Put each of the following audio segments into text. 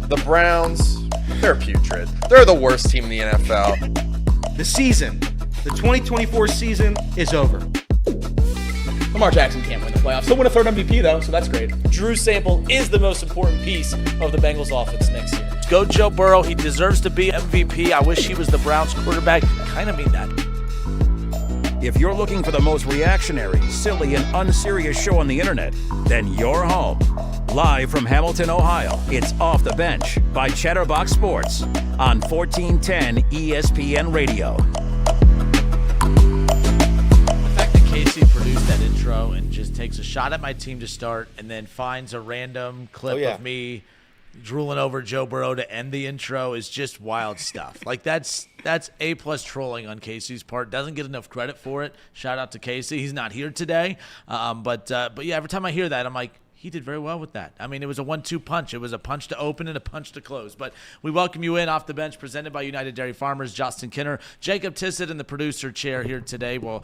The Browns, they're putrid. They're the worst team in the NFL. The season, the 2024 season is over. Lamar Jackson can't win the playoffs. He'll win a third MVP, though, so that's great. Drew Sample is the most important piece of the Bengals offense next year. Go Joe Burrow. He deserves to be MVP. I wish he was the Browns quarterback. I kind of mean that. If you're looking for the most reactionary, silly, and unserious show on the internet, then you're home. Live from Hamilton, Ohio, it's Off the Bench by Chatterbox Sports on 1410 ESPN Radio. The fact that Casey produced that intro and just takes a shot at my team to start and then finds a random clip of me drooling over Joe Burrow to end the intro is just wild stuff. Like that's A+ trolling on Casey's part. Doesn't get enough credit for it. Shout out to Casey. He's not here today. But yeah, every time I hear that, I'm like, he did very well with that. I mean, it was a 1-2 punch. It was a punch to open and a punch to close. But we welcome you in Off the Bench, presented by United Dairy Farmers. Justin Kinner, Jacob Tissett in the producer chair here today. Well,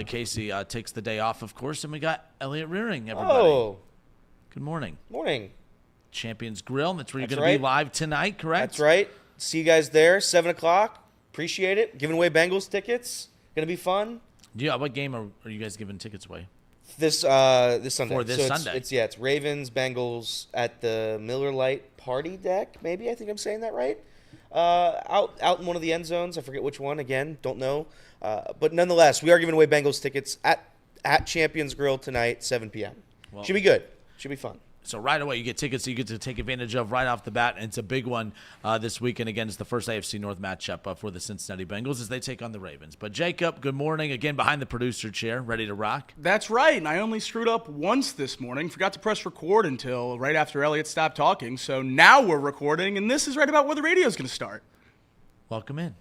Casey takes the day off, of course, and we got Elliot Rearing, everybody. Oh. Good morning. Morning. Champions Grill. That's where you're going to be live tonight, correct? That's right. See you guys there, 7 o'clock. Appreciate it. Giving away Bengals tickets. Going to be fun. Yeah, what game are you guys giving tickets away? This Sunday. For this Sunday. It's Ravens, Bengals at the Miller Lite Party Deck, maybe. I think I'm saying that right. Out in one of the end zones. I forget which one. Again, don't know. But nonetheless, we are giving away Bengals tickets at Champions Grill tonight, 7 p.m. Well, should be good. Should be fun. So right away, you get tickets that you get to take advantage of right off the bat, and it's a big one this weekend. Again, it's the first AFC North matchup for the Cincinnati Bengals as they take on the Ravens. But Jacob, good morning. Again, behind the producer chair, ready to rock? That's right, and I only screwed up once this morning. Forgot to press record until right after Elliot stopped talking, so now we're recording, and this is right about where the radio's going to start. Welcome in.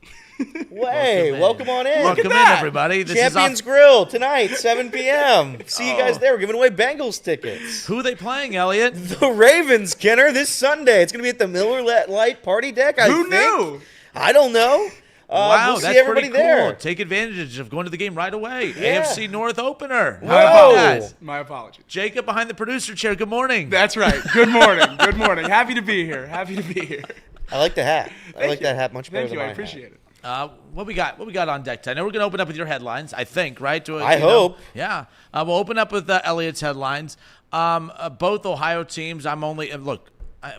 Welcome on in. Welcome in, everybody. This Champions Grill tonight, 7 p.m. See you guys there. We're giving away Bengals tickets. Who are they playing, Elliot? The Ravens, Kenner, this Sunday. It's going to be at the Miller Lite Party Deck, I think. Who knew? I don't know. Wow, we'll that's see everybody pretty cool. there. Take advantage of going to the game right away. Yeah. AFC North opener. Whoa. How about that? My apologies. Jacob behind the producer chair, good morning. That's right. Good morning. Good morning. Happy to be here. Happy to be here. I like the hat. I like you. that hat much better Thank than you. my I appreciate it. What we got? What we got on deck tonight? We're going to open up with your headlines, I think, right? I hope. Yeah. We'll open up with Elliot's headlines. Both Ohio teams. When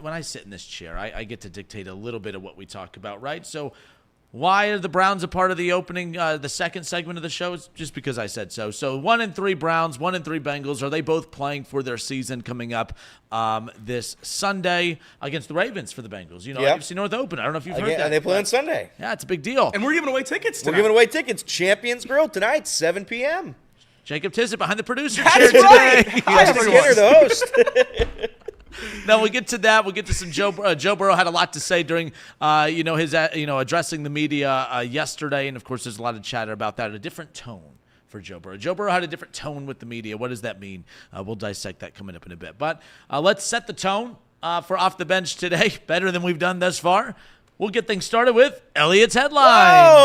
I sit in this chair, I get to dictate a little bit of what we talk about, right? So why are the Browns a part of the opening, the second segment of the show? It's just because I said so. So 1-3 Browns, 1-3 Bengals. Are they both playing for their season coming up this Sunday against the Ravens for the Bengals? You know, AFC North Open. I don't know if you've heard that. And they play on Sunday. Yeah, it's a big deal. And we're giving away tickets tonight. We're giving away tickets. Champions Grill tonight, 7 p.m. Jacob Tissett behind the producer That's chair right. today. Hi, Justin everyone. Skinner, the host. Now we'll get to that. We'll get to some Joe Burrow had a lot to say during, his addressing the media yesterday, and of course there's a lot of chatter about that. A different tone for Joe Burrow. Joe Burrow had a different tone with the media. What does that mean? We'll dissect that coming up in a bit. But let's set the tone for Off the Bench today, better than we've done thus far. We'll get things started with Elliot's headlines.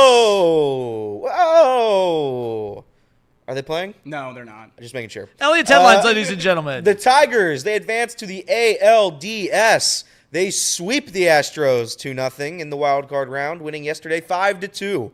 Whoa! Are they playing? No, they're not. I'm just making sure. Elliot's headlines, ladies and gentlemen. The Tigers, they advance to the ALDS. They sweep the Astros 2-0 in the wild card round, winning yesterday 5-2.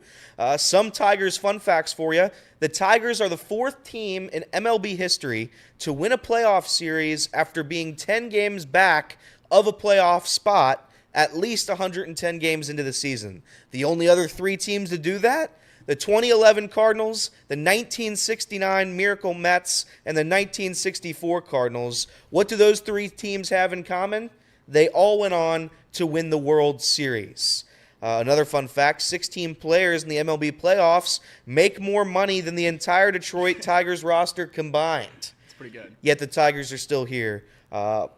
Some Tigers fun facts for you. The Tigers are the fourth team in MLB history to win a playoff series after being 10 games back of a playoff spot at least 110 games into the season. The only other three teams to do that, the 2011 Cardinals, the 1969 Miracle Mets, and the 1964 Cardinals. What do those three teams have in common? They all went on to win the World Series. Another fun fact, 16 players in the MLB playoffs make more money than the entire Detroit Tigers roster combined. It's pretty good. Yet the Tigers are still here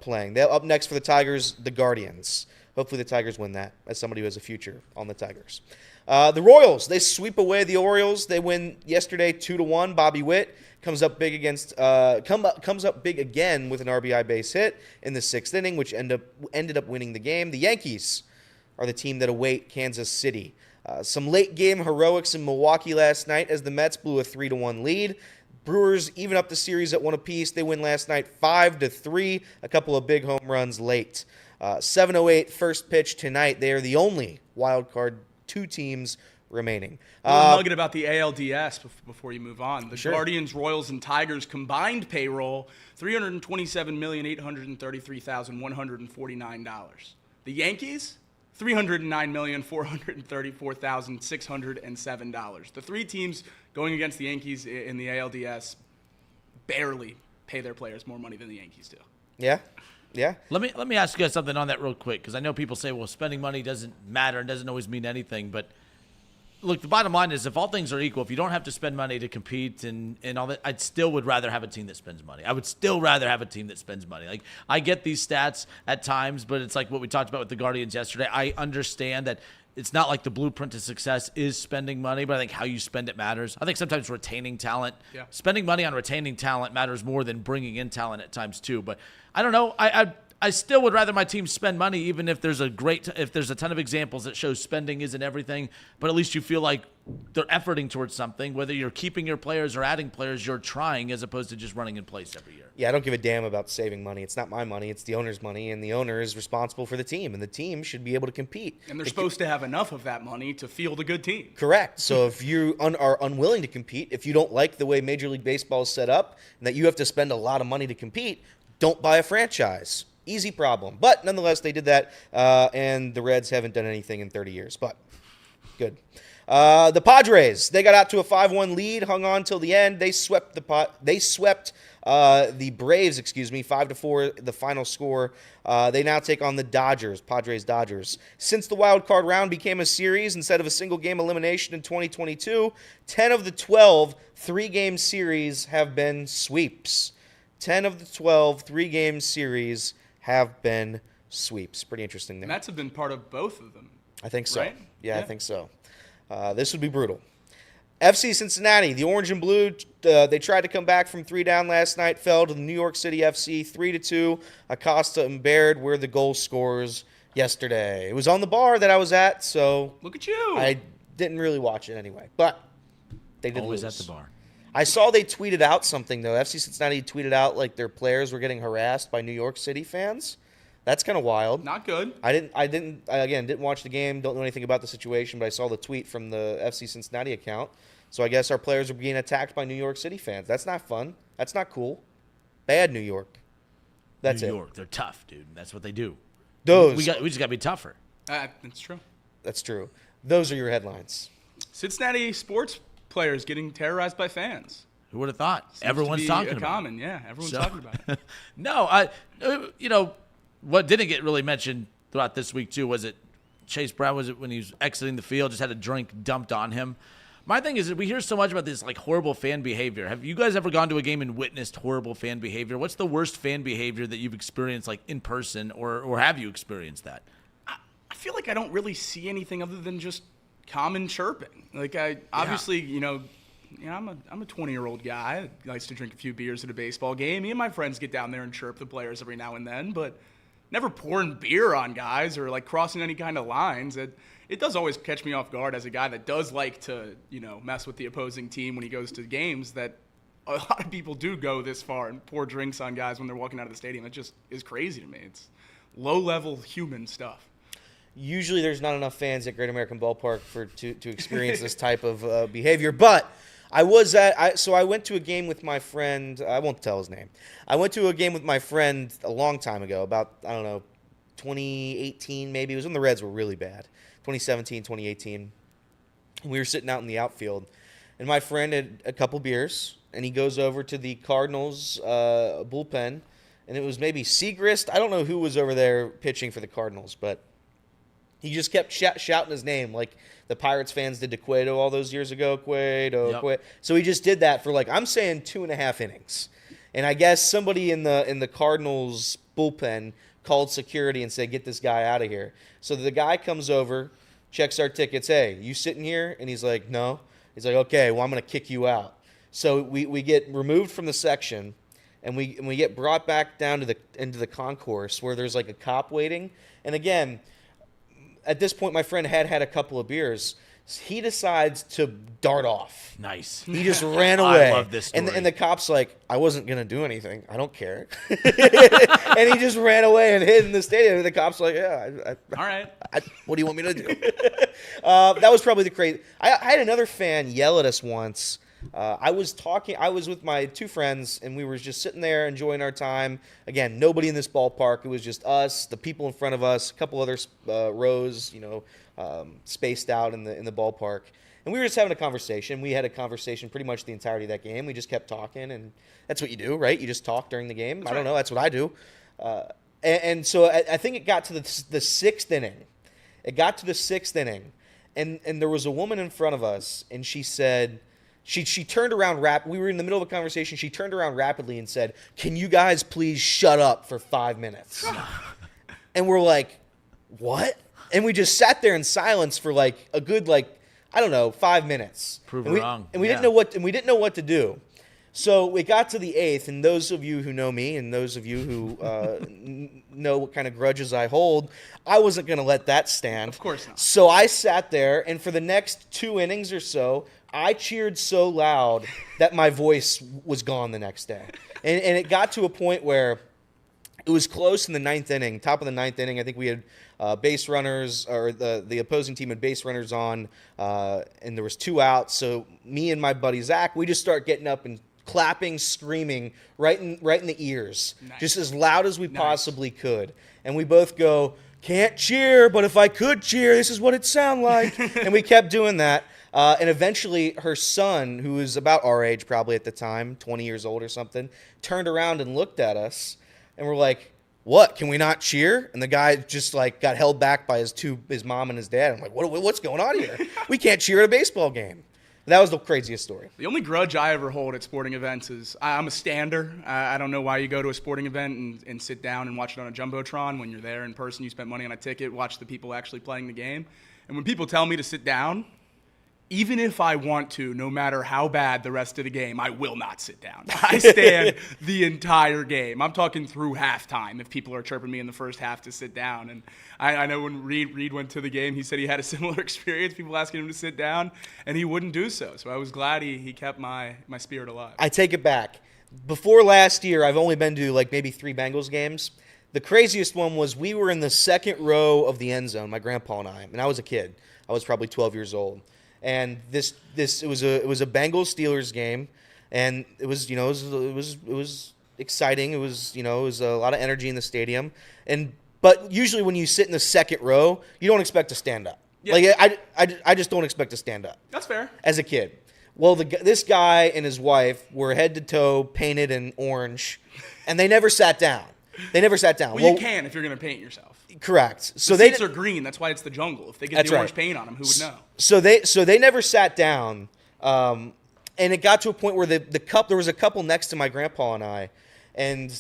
playing. They're up next for the Tigers, the Guardians. Hopefully the Tigers win that, as somebody who has a future on the Tigers. The Royals, they sweep away the Orioles. They win yesterday 2-1. Bobby Witt comes up big against comes up big again with an RBI base hit in the sixth inning, which ended up winning the game. The Yankees are the team that await Kansas City. Some late game heroics in Milwaukee last night as the Mets blew a 3-1 lead. Brewers even up the series at one apiece. They win last night 5-3. A couple of big home runs late. 7:08 first pitch tonight. They are the only wild card 2 teams remaining. A little nugget about the ALDS before you move on. The Sure. Guardians, Royals, and Tigers combined payroll $327,833,149. The Yankees, $309,434,607. The 3 teams going against the Yankees in the ALDS barely pay their players more money than the Yankees do. Yeah. Let me ask you guys something on that real quick, because I know people say, well, spending money doesn't matter and doesn't always mean anything. But look, the bottom line is, if all things are equal, if you don't have to spend money to compete and all that, I still would rather have a team that spends money. I would still rather have a team that spends money. Like, I get these stats at times, but it's like what we talked about with the Guardians yesterday. I understand that it's not like the blueprint to success is spending money, but I think how you spend it matters. I think sometimes retaining talent, spending money on retaining talent matters more than bringing in talent at times too. But I don't know. I still would rather my team spend money, even if there's a ton of examples that show spending isn't everything, but at least you feel like they're efforting towards something. Whether you're keeping your players or adding players, you're trying, as opposed to just running in place every year. Yeah, I don't give a damn about saving money. It's not my money. It's the owner's money, and the owner is responsible for the team, and the team should be able to compete. And they're supposed to have enough of that money to field a good team. Correct. So if you are unwilling to compete, if you don't like the way Major League Baseball is set up, and that you have to spend a lot of money to compete, don't buy a franchise. Easy problem. But nonetheless, they did that, and the Reds haven't done anything in 30 years. But good. The Padres, they got out to a 5-1 lead, hung on till the end. They swept the Braves, 5-4, the final score. They now take on the Dodgers, Padres-Dodgers. Since the wild card round became a series instead of a single game elimination in 2022, 10 of the 12 3-game series have been sweeps. 10 of the 12 3-game series have been sweeps. Pretty interesting there. Mets have been part of both of them. I think so. Right? Yeah, I think so. This would be brutal. FC Cincinnati, the orange and blue, they tried to come back from 3 down last night, fell to the New York City FC 3-2. Acosta and Baird were the goal scorers yesterday. It was on the bar that I was at, so look at you. I didn't really watch it anyway, but they did Always lose. at the bar. I saw they tweeted out something, though. FC Cincinnati tweeted out like their players were getting harassed by New York City fans. That's kind of wild. Not good. I didn't watch the game, don't know anything about the situation, but I saw the tweet from the FC Cincinnati account. So I guess our players are being attacked by New York City fans. That's not fun. That's not cool. Bad New York. That's New York, they're tough, dude. That's what they do. We just got to be tougher. That's true. That's true. Those are your headlines. Cincinnati sports players getting terrorized by fans. Who would have thought? Seems Everyone's to be talking about common. Yeah, everyone's talking about it. No, what didn't get really mentioned throughout this week too was it Chase Brown, was it when he was exiting the field, just had a drink dumped on him. My thing is that we hear so much about this like horrible fan behavior. Have you guys ever gone to a game and witnessed horrible fan behavior? What's the worst fan behavior that you've experienced like in person, or have you experienced that? I feel like I don't really see anything other than just common chirping. Like obviously, I'm a 20-year-old guy that likes to drink a few beers at a baseball game. Me and my friends get down there and chirp the players every now and then, but never pouring beer on guys or like crossing any kind of lines. It does always catch me off guard as a guy that does like to, mess with the opposing team when he goes to games, that a lot of people do go this far and pour drinks on guys when they're walking out of the stadium. It just is crazy to me. It's low-level human stuff. Usually there's not enough fans at Great American Ballpark to experience this type of behavior. But I went to a game with my friend. I won't tell his name. I went to a game with my friend a long time ago, about, 2018 maybe. It was when the Reds were really bad. 2017, 2018. We were sitting out in the outfield, and my friend had a couple beers, and he goes over to the Cardinals bullpen, and it was maybe Segrist. I don't know who was over there pitching for the Cardinals, but he just kept shouting his name like the Pirates fans did to Cueto all those years ago. Cueto. So he just did that for I'm saying 2.5 innings. And I guess somebody in the Cardinals bullpen called security and said, "Get this guy out of here." So the guy comes over, checks our tickets. "Hey, you sitting here?" And he's like, "No." He's like, "Okay, well, I'm going to kick you out." So we get removed from the section, and we get brought back down into the concourse where there's like a cop waiting. And again, at this point, my friend had a couple of beers. He decides to dart off. Nice. He just ran away. I love this story. And the cop's like, I wasn't going to do anything. I don't care. And he just ran away and hid in the stadium. And the cop's like, yeah. All right. What do you want me to do? That was probably the crazy. I had another fan yell at us once. I was with my two friends, and we were just sitting there enjoying our time. Again, nobody in this ballpark. It was just us, the people in front of us, a couple other rows, spaced out in the ballpark. And we were just having a conversation. We had a conversation pretty much the entirety of that game. We just kept talking, and that's what you do, right? You just talk during the game. I don't know. That's what I do. And so I think it got to the sixth inning. It got to the sixth inning, and there was a woman in front of us, and she said, she turned around we were in the middle of a conversation. She turned around rapidly and said, "Can you guys please shut up for 5 minutes?" And we're like, "What?" And we just sat there in silence for like a good 5 minutes. Prove it wrong. And we didn't know what to do. So we got to the eighth, and those of you who know me and those of you who know what kind of grudges I hold, I wasn't going to let that stand. Of course not. So I sat there, and for the next 2 innings or so, I cheered so loud that my voice was gone the next day. And it got to a point where it was close in the ninth inning, top of the ninth inning. I think we had base runners, or the opposing team had base runners on, and there was 2 outs. So me and my buddy Zach, we just start getting up and clapping, screaming right in the ears, just as loud as we possibly could. And we both go, "Can't cheer, but if I could cheer, this is what it sound like." And we kept doing that. And eventually her son, who was about our age probably at the time, 20 years old or something, turned around and looked at us, and we're like, "What? Can we not cheer?" And the guy just got held back by his mom and his dad. I'm like, what's going on here? We can't cheer at a baseball game. That was the craziest story. The only grudge I ever hold at sporting events is I'm a stander. I don't know why you go to a sporting event and sit down and watch it on a Jumbotron. When you're there in person, you spent money on a ticket, watch the people actually playing the game. And when people tell me to sit down, even if I want to, no matter how bad the rest of the game, I will not sit down. I stand the entire game. I'm talking through halftime if people are chirping me in the first half to sit down. And I know when Reed went to the game, he said he had a similar experience, people asking him to sit down, and he wouldn't do so. So I was glad he kept my spirit alive. I take it back. Before last year, I've only been to maybe 3 Bengals games. The craziest one was we were in the second row of the end zone, my grandpa and I was a kid. I was probably 12 years old. And it was a Bengals Steelers game, and it was exciting. It was a lot of energy in the stadium, but usually when you sit in the second row, you don't expect to stand up. Yeah. I just don't expect to stand up. That's fair. As a kid. Well, this guy and his wife were head to toe painted in orange, and they never sat down. Well, you can if you're going to paint yourself. Correct. So the seats are green. That's why it's the jungle. If they get the orange paint on them, who would know? So they never sat down, and it got to a point where there was a couple next to my grandpa and I, and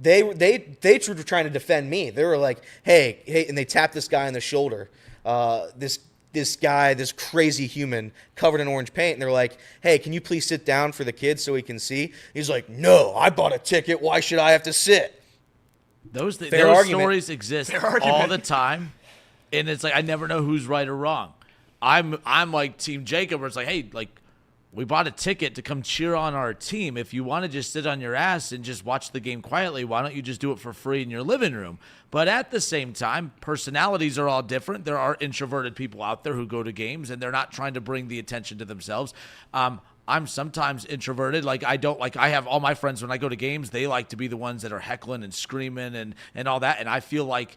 they were trying to defend me. They were like, hey, and they tapped this guy on the shoulder. This guy, this crazy human covered in orange paint, and they're like, "Hey, can you please sit down for the kids so he can see?" He's like, "No, I bought a ticket. Why should I have to sit?" Those stories exist all the time, and it's like I never know who's right or wrong. I'm like Team Jacob, where it's like, hey, we bought a ticket to come cheer on our team. If you want to just sit on your ass and just watch the game quietly, why don't you just do it for free in your living room? But at the same time, personalities are all different. There are introverted people out there who go to games, and they're not trying to bring the attention to themselves. I'm sometimes introverted. I have all my friends when I go to games, they like to be the ones that are heckling and screaming and all that. And I feel like,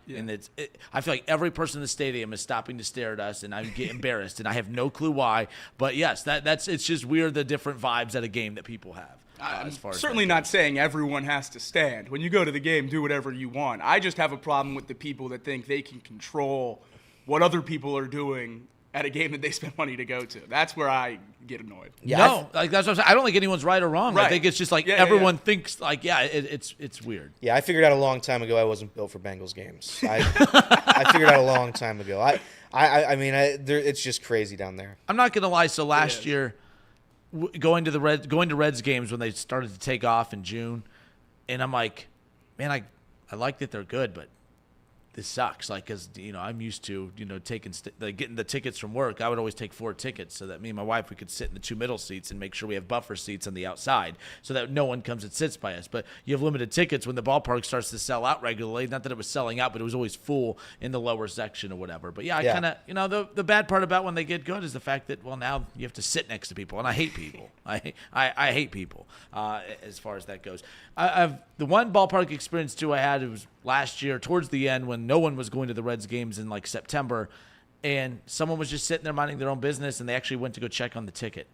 I feel like every person in the stadium is stopping to stare at us, and I get embarrassed, and I have no clue why. But yes, it's just weird, the different vibes at a game that people have. I'm certainly not saying everyone has to stand. When you go to the game, do whatever you want. I just have a problem with the people that think they can control what other people are doing at a game that they spend money to go to. That's where I get annoyed. Yeah, no, that's what I'm saying. I don't think anyone's right or wrong. Right. I think it's just everyone thinks it's weird. Yeah, I figured out a long time ago I wasn't built for Bengals games. I figured out a long time ago. It's just crazy down there. I'm not gonna lie. So last year, going to Reds games when they started to take off in June, and I'm like, man, I like that they're good, but this sucks. Like, because, I'm used to, taking getting the tickets from work. I would always take 4 tickets so that me and my wife, we could sit in the 2 middle seats and make sure we have buffer seats on the outside so that no one comes and sits by us. But you have limited tickets when the ballpark starts to sell out regularly. Not that it was selling out, but it was always full in the lower section or whatever. But I kind of, the bad part about when they get good is the fact that, well, now you have to sit next to people, and I hate people. I hate people as far as that goes. The one ballpark experience too I had, it was last year towards the end when no one was going to the Reds games in like September, and someone was just sitting there minding their own business, and they actually went to go check on the ticket,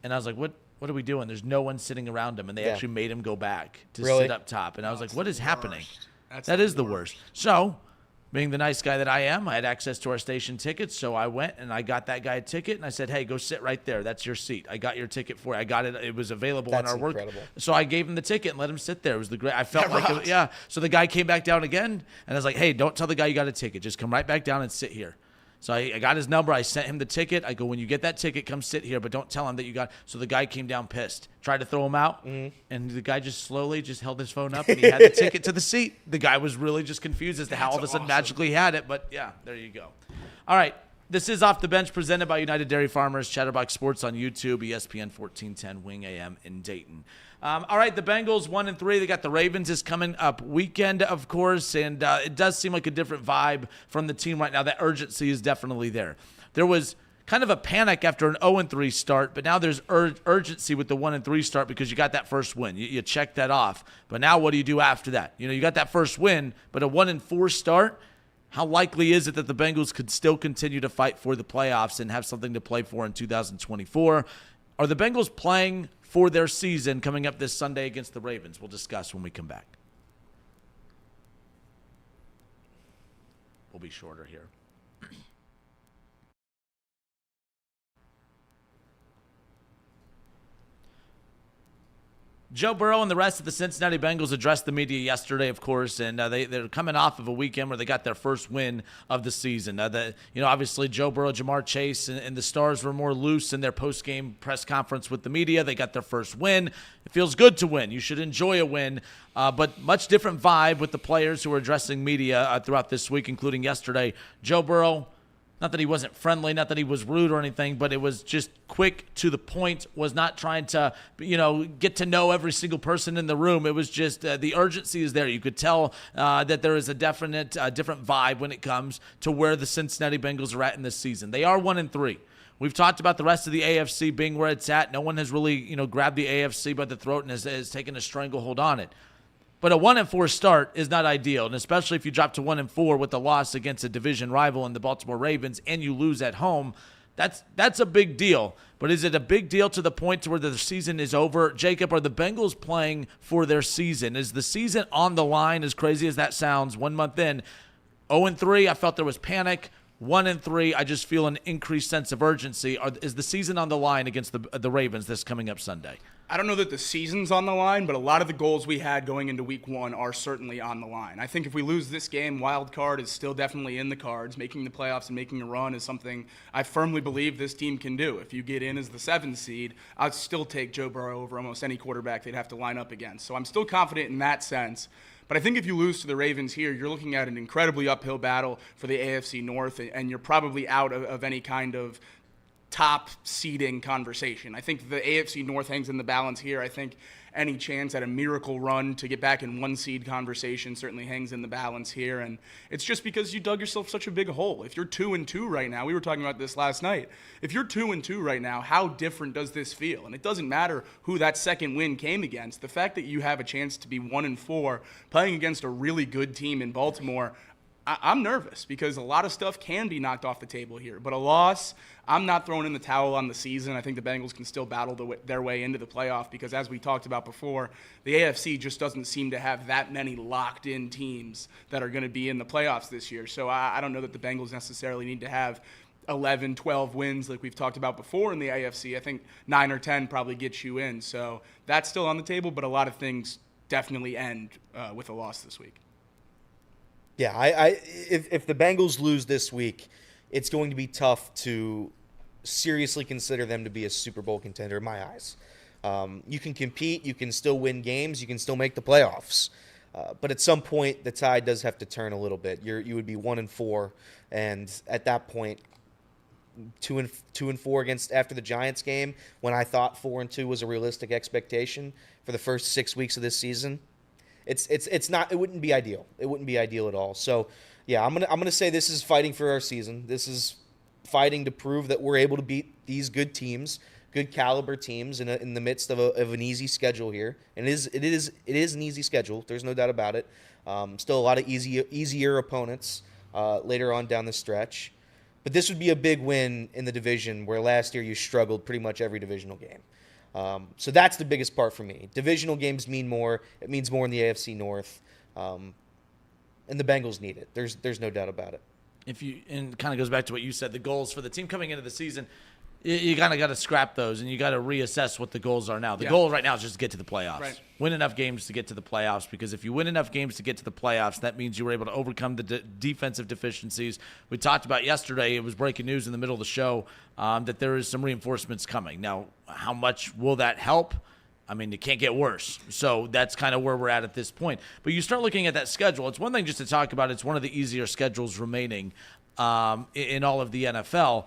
and I was like, what are we doing? There's no one sitting around him, and they actually made him go back to sit up top, and I was like, what is happening? That is the worst. So, being the nice guy that I am, I had access to our station tickets, so I went and I got that guy a ticket, and I said, hey, go sit right there. That's your seat. I got your ticket for you. I got it. It was available on our work. So I gave him the ticket and let him sit there. It was the great. I felt like, So the guy came back down again, and I was like, hey, don't tell the guy you got a ticket. Just come right back down and sit here. So I got his number. I sent him the ticket. I go, when you get that ticket, come sit here, but don't tell him that you got. So the guy came down pissed, tried to throw him out, and the guy just slowly just held his phone up, and he had the ticket to the seat. The guy was really just confused as to how all of a sudden magically he had it, but yeah, there you go. All right, this is Off the Bench presented by United Dairy Farmers, Chatterbox Sports on YouTube, ESPN 1410 Wing AM in Dayton. All right, the Bengals 1-3. They got the Ravens this coming up weekend, of course, and it does seem like a different vibe from the team right now. That urgency is definitely there. There was kind of a panic after an 0-3 start, but now there's urgency with the 1-3 start because you got that first win. You check that off. But now what do you do after that? You got that first win, but a 1-4 start. How likely is it that the Bengals could still continue to fight for the playoffs and have something to play for in 2024? Are the Bengals playing for their season coming up this Sunday against the Ravens? We'll discuss when we come back. We'll be shorter here. Joe Burrow and the rest of the Cincinnati Bengals addressed the media yesterday, of course, and they're coming off of a weekend where they got their first win of the season. Obviously Joe Burrow, Jamar Chase, and the Stars were more loose in their post-game press conference with the media. They got their first win. It feels good to win. You should enjoy a win, but much different vibe with the players who were addressing media throughout this week, including yesterday. Joe Burrow, not that he wasn't friendly, not that he was rude or anything, but it was just quick to the point, was not trying to, get to know every single person in the room. It was just the urgency is there. You could tell that there is a definite different vibe when it comes to where the Cincinnati Bengals are at in this season. They are 1-3. We've talked about the rest of the AFC being where it's at. No one has really, grabbed the AFC by the throat and has taken a stranglehold on it. But a 1-4 start is not ideal, and especially if you drop to 1-4 with a loss against a division rival in the Baltimore Ravens and you lose at home, that's a big deal. But is it a big deal to the point to where the season is over? Jacob, are the Bengals playing for their season? Is the season on the line, as crazy as that sounds, 1 month in? 0-3, I felt there was panic. 1-3, I just feel an increased sense of urgency. Is the season on the line against the Ravens this coming up Sunday? I don't know that the season's on the line, but a lot of the goals we had going into week 1 are certainly on the line. I think if we lose this game, wild card is still definitely in the cards. Making the playoffs and making a run is something I firmly believe this team can do. If you get in as the 7th seed, I'd still take Joe Burrow over almost any quarterback they'd have to line up against. So I'm still confident in that sense. But I think if you lose to the Ravens here, you're looking at an incredibly uphill battle for the AFC North, and you're probably out of any kind of top seeding conversation. I think the AFC North hangs in the balance here. I think any chance at a miracle run to get back in 1 seed conversation certainly hangs in the balance here. And it's just because you dug yourself such a big hole. If you're 2-2 right now, we were talking about this last night. If you're 2-2 right now, how different does this feel? And it doesn't matter who that second win came against. The fact that you have a chance to be 1-4 playing against a really good team in Baltimore, I'm nervous because a lot of stuff can be knocked off the table here. But a loss, I'm not throwing in the towel on the season. I think the Bengals can still battle their way into the playoff because, as we talked about before, the AFC just doesn't seem to have that many locked-in teams that are going to be in the playoffs this year. So I don't know that the Bengals necessarily need to have 11, 12 wins like we've talked about before in the AFC. I think 9 or 10 probably gets you in. So that's still on the table, but a lot of things definitely end with a loss this week. Yeah, if the Bengals lose this week, it's going to be tough to seriously consider them to be a Super Bowl contender in my eyes. You can compete, you can still win games, you can still make the playoffs. But at some point, the tide does have to turn a little bit. You would be 1-4, and at that point, 2-4 against after the Giants game, when I thought 4-2 was a realistic expectation for the first 6 weeks of this season. It's not. It wouldn't be ideal. It wouldn't be ideal at all. So, yeah, I'm gonna say this is fighting for our season. This is fighting to prove that we're able to beat these good teams, good caliber teams in the midst of an easy schedule here. And it is an easy schedule. There's no doubt about it. Still a lot of easier opponents later on down the stretch. But this would be a big win in the division where last year you struggled pretty much every divisional game. So that's the biggest part for me. Divisional games mean more. It means more in the AFC North. And the Bengals need it. There's no doubt about it. And it kind of goes back to what you said, the goals for the team coming into the season, you kind of got to scrap those, and you got to reassess what the goals are now. The goal right now is just to get to the playoffs. Right. Win enough games to get to the playoffs, because if you win enough games to get to the playoffs, that means you were able to overcome the defensive deficiencies. We talked about yesterday, it was breaking news in the middle of the show, that there is some reinforcements coming. Now, how much will that help? I mean, it can't get worse. So that's kind of where we're at this point. But you start looking at that schedule. It's one thing just to talk about. It's one of the easier schedules remaining in all of the NFL.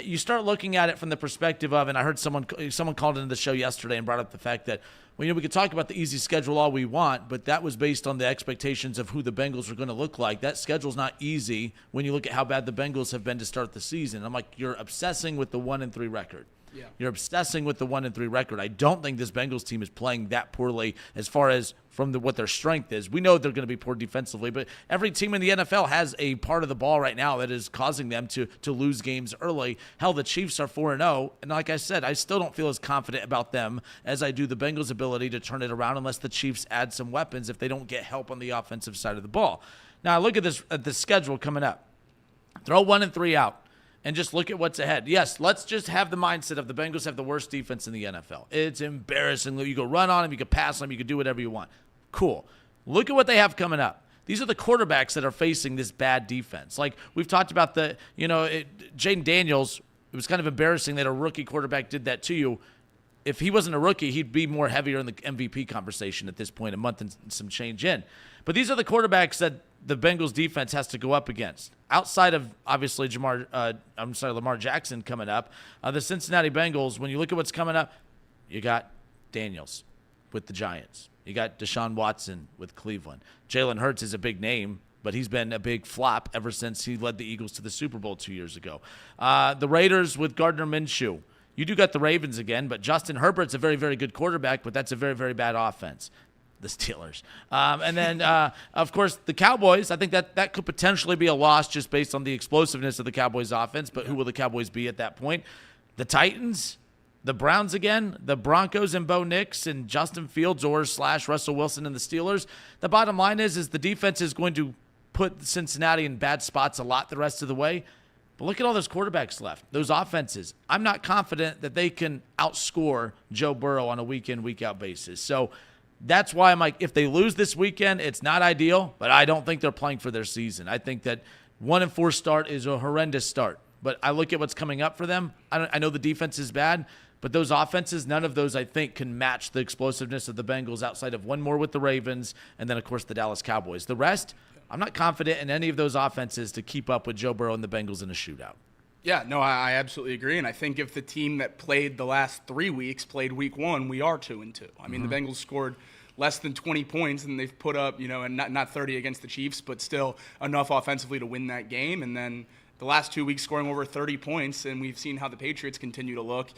You start looking at it from the perspective of, and I heard someone called into the show yesterday and brought up the fact that, well, we could talk about the easy schedule all we want, but that was based on the expectations of who the Bengals are going to look like. That schedule's not easy when you look at how bad the Bengals have been to start the season. I'm like, you're obsessing with the 1-3 record. Yeah. You're obsessing with the 1-3 record. I don't think this Bengals team is playing that poorly as far as from what their strength is. We know they're going to be poor defensively, but every team in the NFL has a part of the ball right now that is causing them to lose games early. Hell, the Chiefs are 4-0, and like I said, I still don't feel as confident about them as I do the Bengals' ability to turn it around unless the Chiefs add some weapons if they don't get help on the offensive side of the ball. Now, I look at the schedule coming up. Throw 1-3 out. And just look at what's ahead. Yes, let's just have the mindset of the Bengals have the worst defense in the NFL. It's embarrassing. You can run on them, you can pass on them, you can do whatever you want. Cool. Look at what they have coming up. These are the quarterbacks that are facing this bad defense. Like we've talked about Jaden Daniels, it was kind of embarrassing that a rookie quarterback did that to you. If he wasn't a rookie, he'd be more heavier in the MVP conversation at this point, a month and some change in. But these are the quarterbacks that the Bengals defense has to go up against. Outside of, obviously, Lamar Jackson coming up, the Cincinnati Bengals, when you look at what's coming up, you got Daniels with the Giants. You got Deshaun Watson with Cleveland. Jalen Hurts is a big name, but he's been a big flop ever since he led the Eagles to the Super Bowl 2 years ago. The Raiders with Gardner Minshew. You do got the Ravens again, but Justin Herbert's a very, very good quarterback, but that's a very, very bad offense. The Steelers. And then, of course, the Cowboys. I think that could potentially be a loss just based on the explosiveness of the Cowboys' offense, but who will the Cowboys be at that point? The Titans, the Browns again, the Broncos and Bo Nix and Justin Fields or / Russell Wilson and the Steelers. The bottom line is the defense is going to put Cincinnati in bad spots a lot the rest of the way. But look at all those quarterbacks left, those offenses. I'm not confident that they can outscore Joe Burrow on a week-in, week-out basis. So that's why I'm like, if they lose this weekend, it's not ideal, but I don't think they're playing for their season. I think that 1-4 start is a horrendous start. But I look at what's coming up for them. I know the defense is bad, but those offenses, none of those I think can match the explosiveness of the Bengals outside of one more with the Ravens and then, of course, the Dallas Cowboys. The rest, I'm not confident in any of those offenses to keep up with Joe Burrow and the Bengals in a shootout. Yeah, no, I absolutely agree. And I think if the team that played the last 3 weeks played week 1, we are 2-2. I mean, the Bengals scored less than 20 points, and they've put up, and not 30 against the Chiefs, but still enough offensively to win that game. And then the last 2 weeks scoring over 30 points, and we've seen how the Patriots continue to look.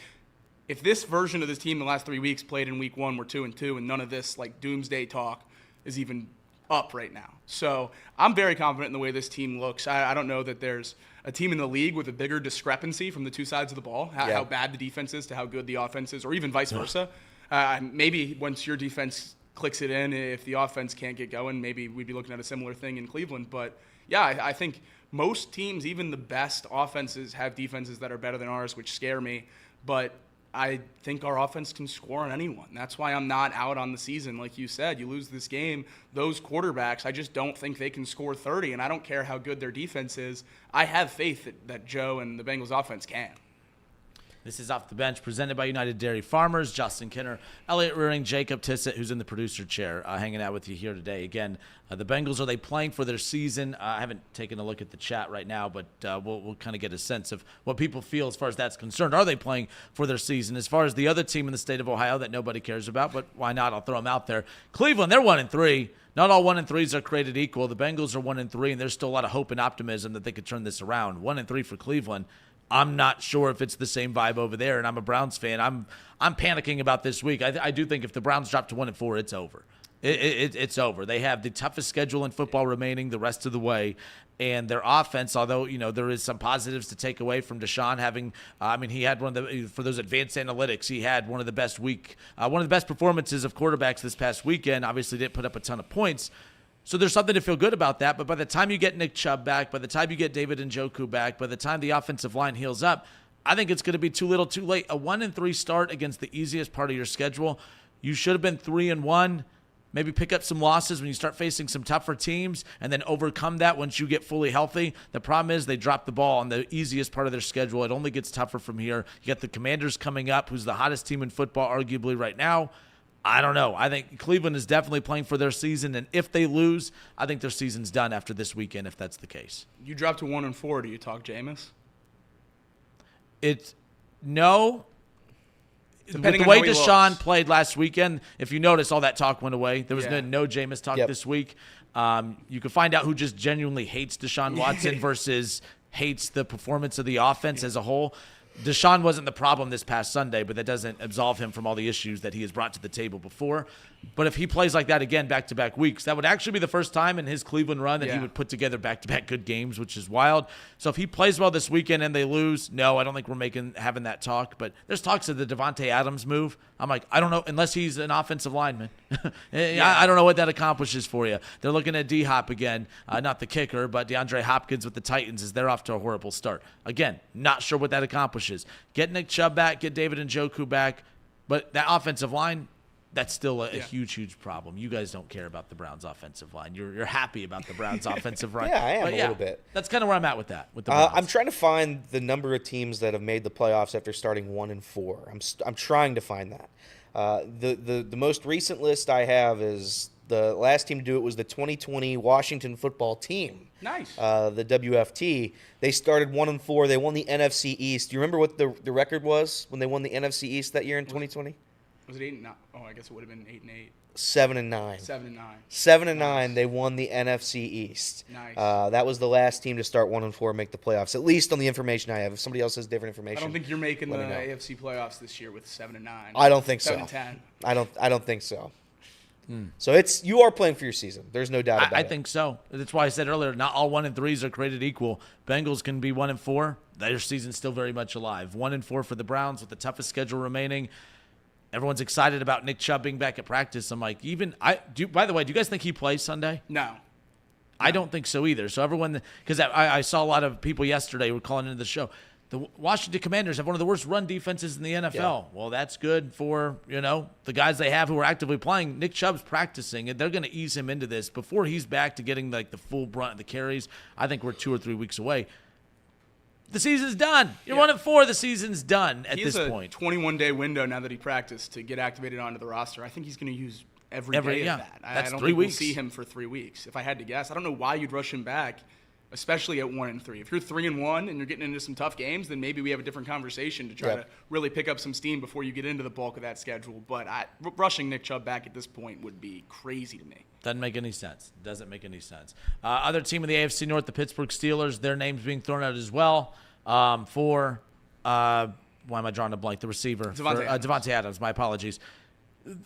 If this version of this team the last 3 weeks played in week 1, we're 2-2, and none of this like doomsday talk is even up right now. So I'm very confident in the way this team looks. I don't know that there's a team in the league with a bigger discrepancy from the two sides of the ball, how bad the defense is to how good the offense is, or even vice versa. Maybe once your defense clicks it in, if the offense can't get going, maybe we'd be looking at a similar thing in Cleveland. But, yeah, I think most teams, even the best offenses, have defenses that are better than ours, which scare me. But I think our offense can score on anyone. That's why I'm not out on the season. Like you said, you lose this game, those quarterbacks, I just don't think they can score 30, and I don't care how good their defense is. I have faith that Joe and the Bengals offense can. This is Off the Bench, presented by United Dairy Farmers. Justin Kinner, Elliot Rearing, Jacob Tissett, who's in the producer chair, hanging out with you here today. Again, the Bengals, are they playing for their season? I haven't taken a look at the chat right now, but we'll kind of get a sense of what people feel as far as that's concerned. Are they playing for their season? As far as the other team in the state of Ohio that nobody cares about, but why not? I'll throw them out there. Cleveland, they're 1-3. Not all 1-3s are created equal. The Bengals are 1-3, and there's still a lot of hope and optimism that they could turn this around. 1-3 for Cleveland. I'm not sure if it's the same vibe over there, and I'm a Browns fan. I'm panicking about this week. I do think if the Browns drop to 1-4, it's over. It's over. They have the toughest schedule in football remaining the rest of the way, and their offense, although there is some positives to take away from Deshaun having, he had one of the, for those advanced analytics, he had one of the best performances of quarterbacks this past weekend. Obviously, didn't put up a ton of points. So there's something to feel good about that, but by the time you get Nick Chubb back, by the time you get David Njoku back, by the time the offensive line heals up, I think it's going to be too little too late. A 1-3 start against the easiest part of your schedule, you should have been 3-1, maybe pick up some losses when you start facing some tougher teams, and then overcome that once you get fully healthy. The problem is they drop the ball on the easiest part of their schedule. It only gets tougher from here. You got the Commanders coming up, who's the hottest team in football arguably right now. I don't know. I think Cleveland is definitely playing for their season, and if they lose, I think their season's done after this weekend, if that's the case. You drop to 1-4. Do you talk Jameis? No. Depending With the way on how he Deshaun looks. played last weekend, if you notice, all that talk went away. There was Yeah. no Jameis talk Yep. this week. You can find out who just genuinely hates Deshaun Watson versus hates the performance of the offense as a whole. Deshaun wasn't the problem this past Sunday, but that doesn't absolve him from all the issues that he has brought to the table before. But if he plays like that again back-to-back weeks, that would actually be the first time in his Cleveland run that he would put together back-to-back good games, which is wild. So if he plays well this weekend and they lose, no, I don't think we're having that talk. But there's talks of the Devontae Adams move. I'm like, I don't know, unless he's an offensive lineman. I don't know what that accomplishes for you. They're looking at D-Hop again, not the kicker, but DeAndre Hopkins with the Titans as they're off to a horrible start. Again, not sure what that accomplishes. Get Nick Chubb back, get David Njoku back, but that offensive line, that's still a huge, huge problem. You guys don't care about the Browns' offensive line. You're happy about the Browns' offensive line. Yeah, I am But a little bit. That's kind of where I'm at with that. With the Browns. I'm trying to find the number of teams that have made the playoffs after starting 1-4. I'm trying to find that. The most recent list I have is the last team to do it was the 2020 Washington Football Team. Nice. The WFT. They started 1-4. They won the NFC East. Do you remember what the record was when they won the NFC East that year in 2020? Was it 8-9? Oh, I guess it would have been 8-8. 7-9. 7-9. 7-9. Nice. They won the NFC East. Nice. That was the last team to start 1-4 and make the playoffs. At least on the information I have. If somebody else has different information, I don't think you're making the let me know. AFC playoffs this year with 7-9. I don't think so. 7-10. I don't think so. So you are playing for your season. There's no doubt about it. I think so. That's why I said earlier, not all 1-3s are created equal. Bengals can be 1-4. Their season's still very much alive. 1-4 for the Browns with the toughest schedule remaining. Everyone's excited about Nick Chubb being back at practice. I'm like, by the way, do you guys think he plays Sunday? No. I don't think so either. So everyone, because I saw a lot of people yesterday were calling into the show. The Washington Commanders have one of the worst run defenses in the NFL. Yeah. Well, that's good for, the guys they have who are actively playing. Nick Chubb's practicing, and they're going to ease him into this. Before he's back to getting the full brunt of the carries, I think we're 2 or 3 weeks away. The season's done. You're 1-4. The season's done at this point. He has a 21-day window now that he practiced to get activated onto the roster. I think he's going to use every day of that. That's I don't 3 think weeks. We'll see him for 3 weeks. If I had to guess, I don't know why you'd rush him back, especially at 1-3. If you're 3-1 and you're getting into some tough games, then maybe we have a different conversation to try to really pick up some steam before you get into the bulk of that schedule. But rushing Nick Chubb back at this point would be crazy to me. Doesn't make any sense. Doesn't make any sense. Other team in the AFC North, the Pittsburgh Steelers, their names being thrown out as well for why am I drawing a blank? The receiver. Devontae Adams. My apologies.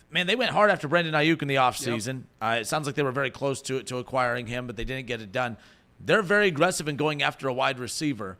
Man, they went hard after Brandon Ayuk in the offseason. It sounds like they were very close to acquiring him, but they didn't get it done. They're very aggressive in going after a wide receiver.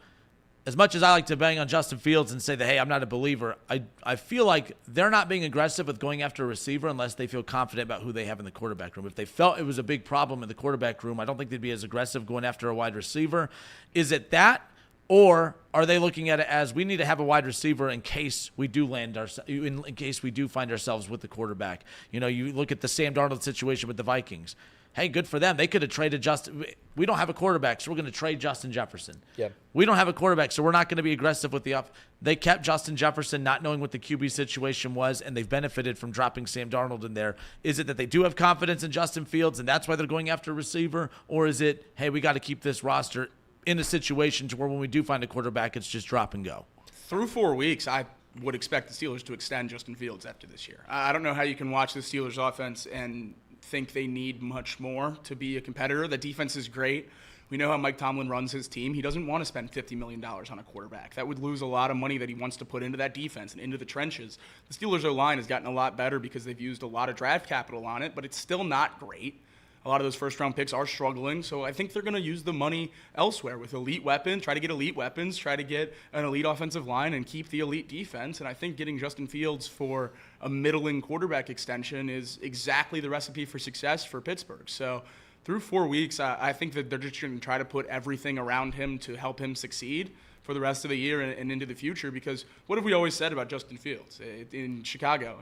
As much as I like to bang on Justin Fields and say that, hey, I'm not a believer, I feel like they're not being aggressive with going after a receiver unless they feel confident about who they have in the quarterback room. If they felt it was a big problem in the quarterback room, I don't think they'd be as aggressive going after a wide receiver. Is it that? Or are they looking at it as we need to have a wide receiver in case we do in case we do find ourselves with the quarterback? You look at the Sam Darnold situation with the Vikings. hey, good for them. They could have traded Justin. We don't have a quarterback, so we're going to trade Justin Jefferson. Yep. We don't have a quarterback, so we're not going to be aggressive with the up. They kept Justin Jefferson not knowing what the QB situation was, and they've benefited from dropping Sam Darnold in there. Is it that they do have confidence in Justin Fields, and that's why they're going after a receiver? Or is it, hey, we got to keep this roster in a situation to where when we do find a quarterback, it's just drop and go? Through 4 weeks, I would expect the Steelers to extend Justin Fields after this year. I don't know how you can watch the Steelers offense and think they need much more to be a competitor. The defense is great. We know how Mike Tomlin runs his team. He doesn't want to spend $50 million on a quarterback. That would lose a lot of money that he wants to put into that defense and into the trenches. The Steelers' O-line has gotten a lot better because they've used a lot of draft capital on it, but it's still not great. A lot of those first-round picks are struggling, so I think they're going to use the money elsewhere with elite weapons, try to get elite weapons, try to get an elite offensive line, and keep the elite defense. And I think getting Justin Fields for a middling quarterback extension is exactly the recipe for success for Pittsburgh. So through 4 weeks, I think that they're just going to try to put everything around him to help him succeed for the rest of the year and into the future, because what have we always said about Justin Fields in Chicago?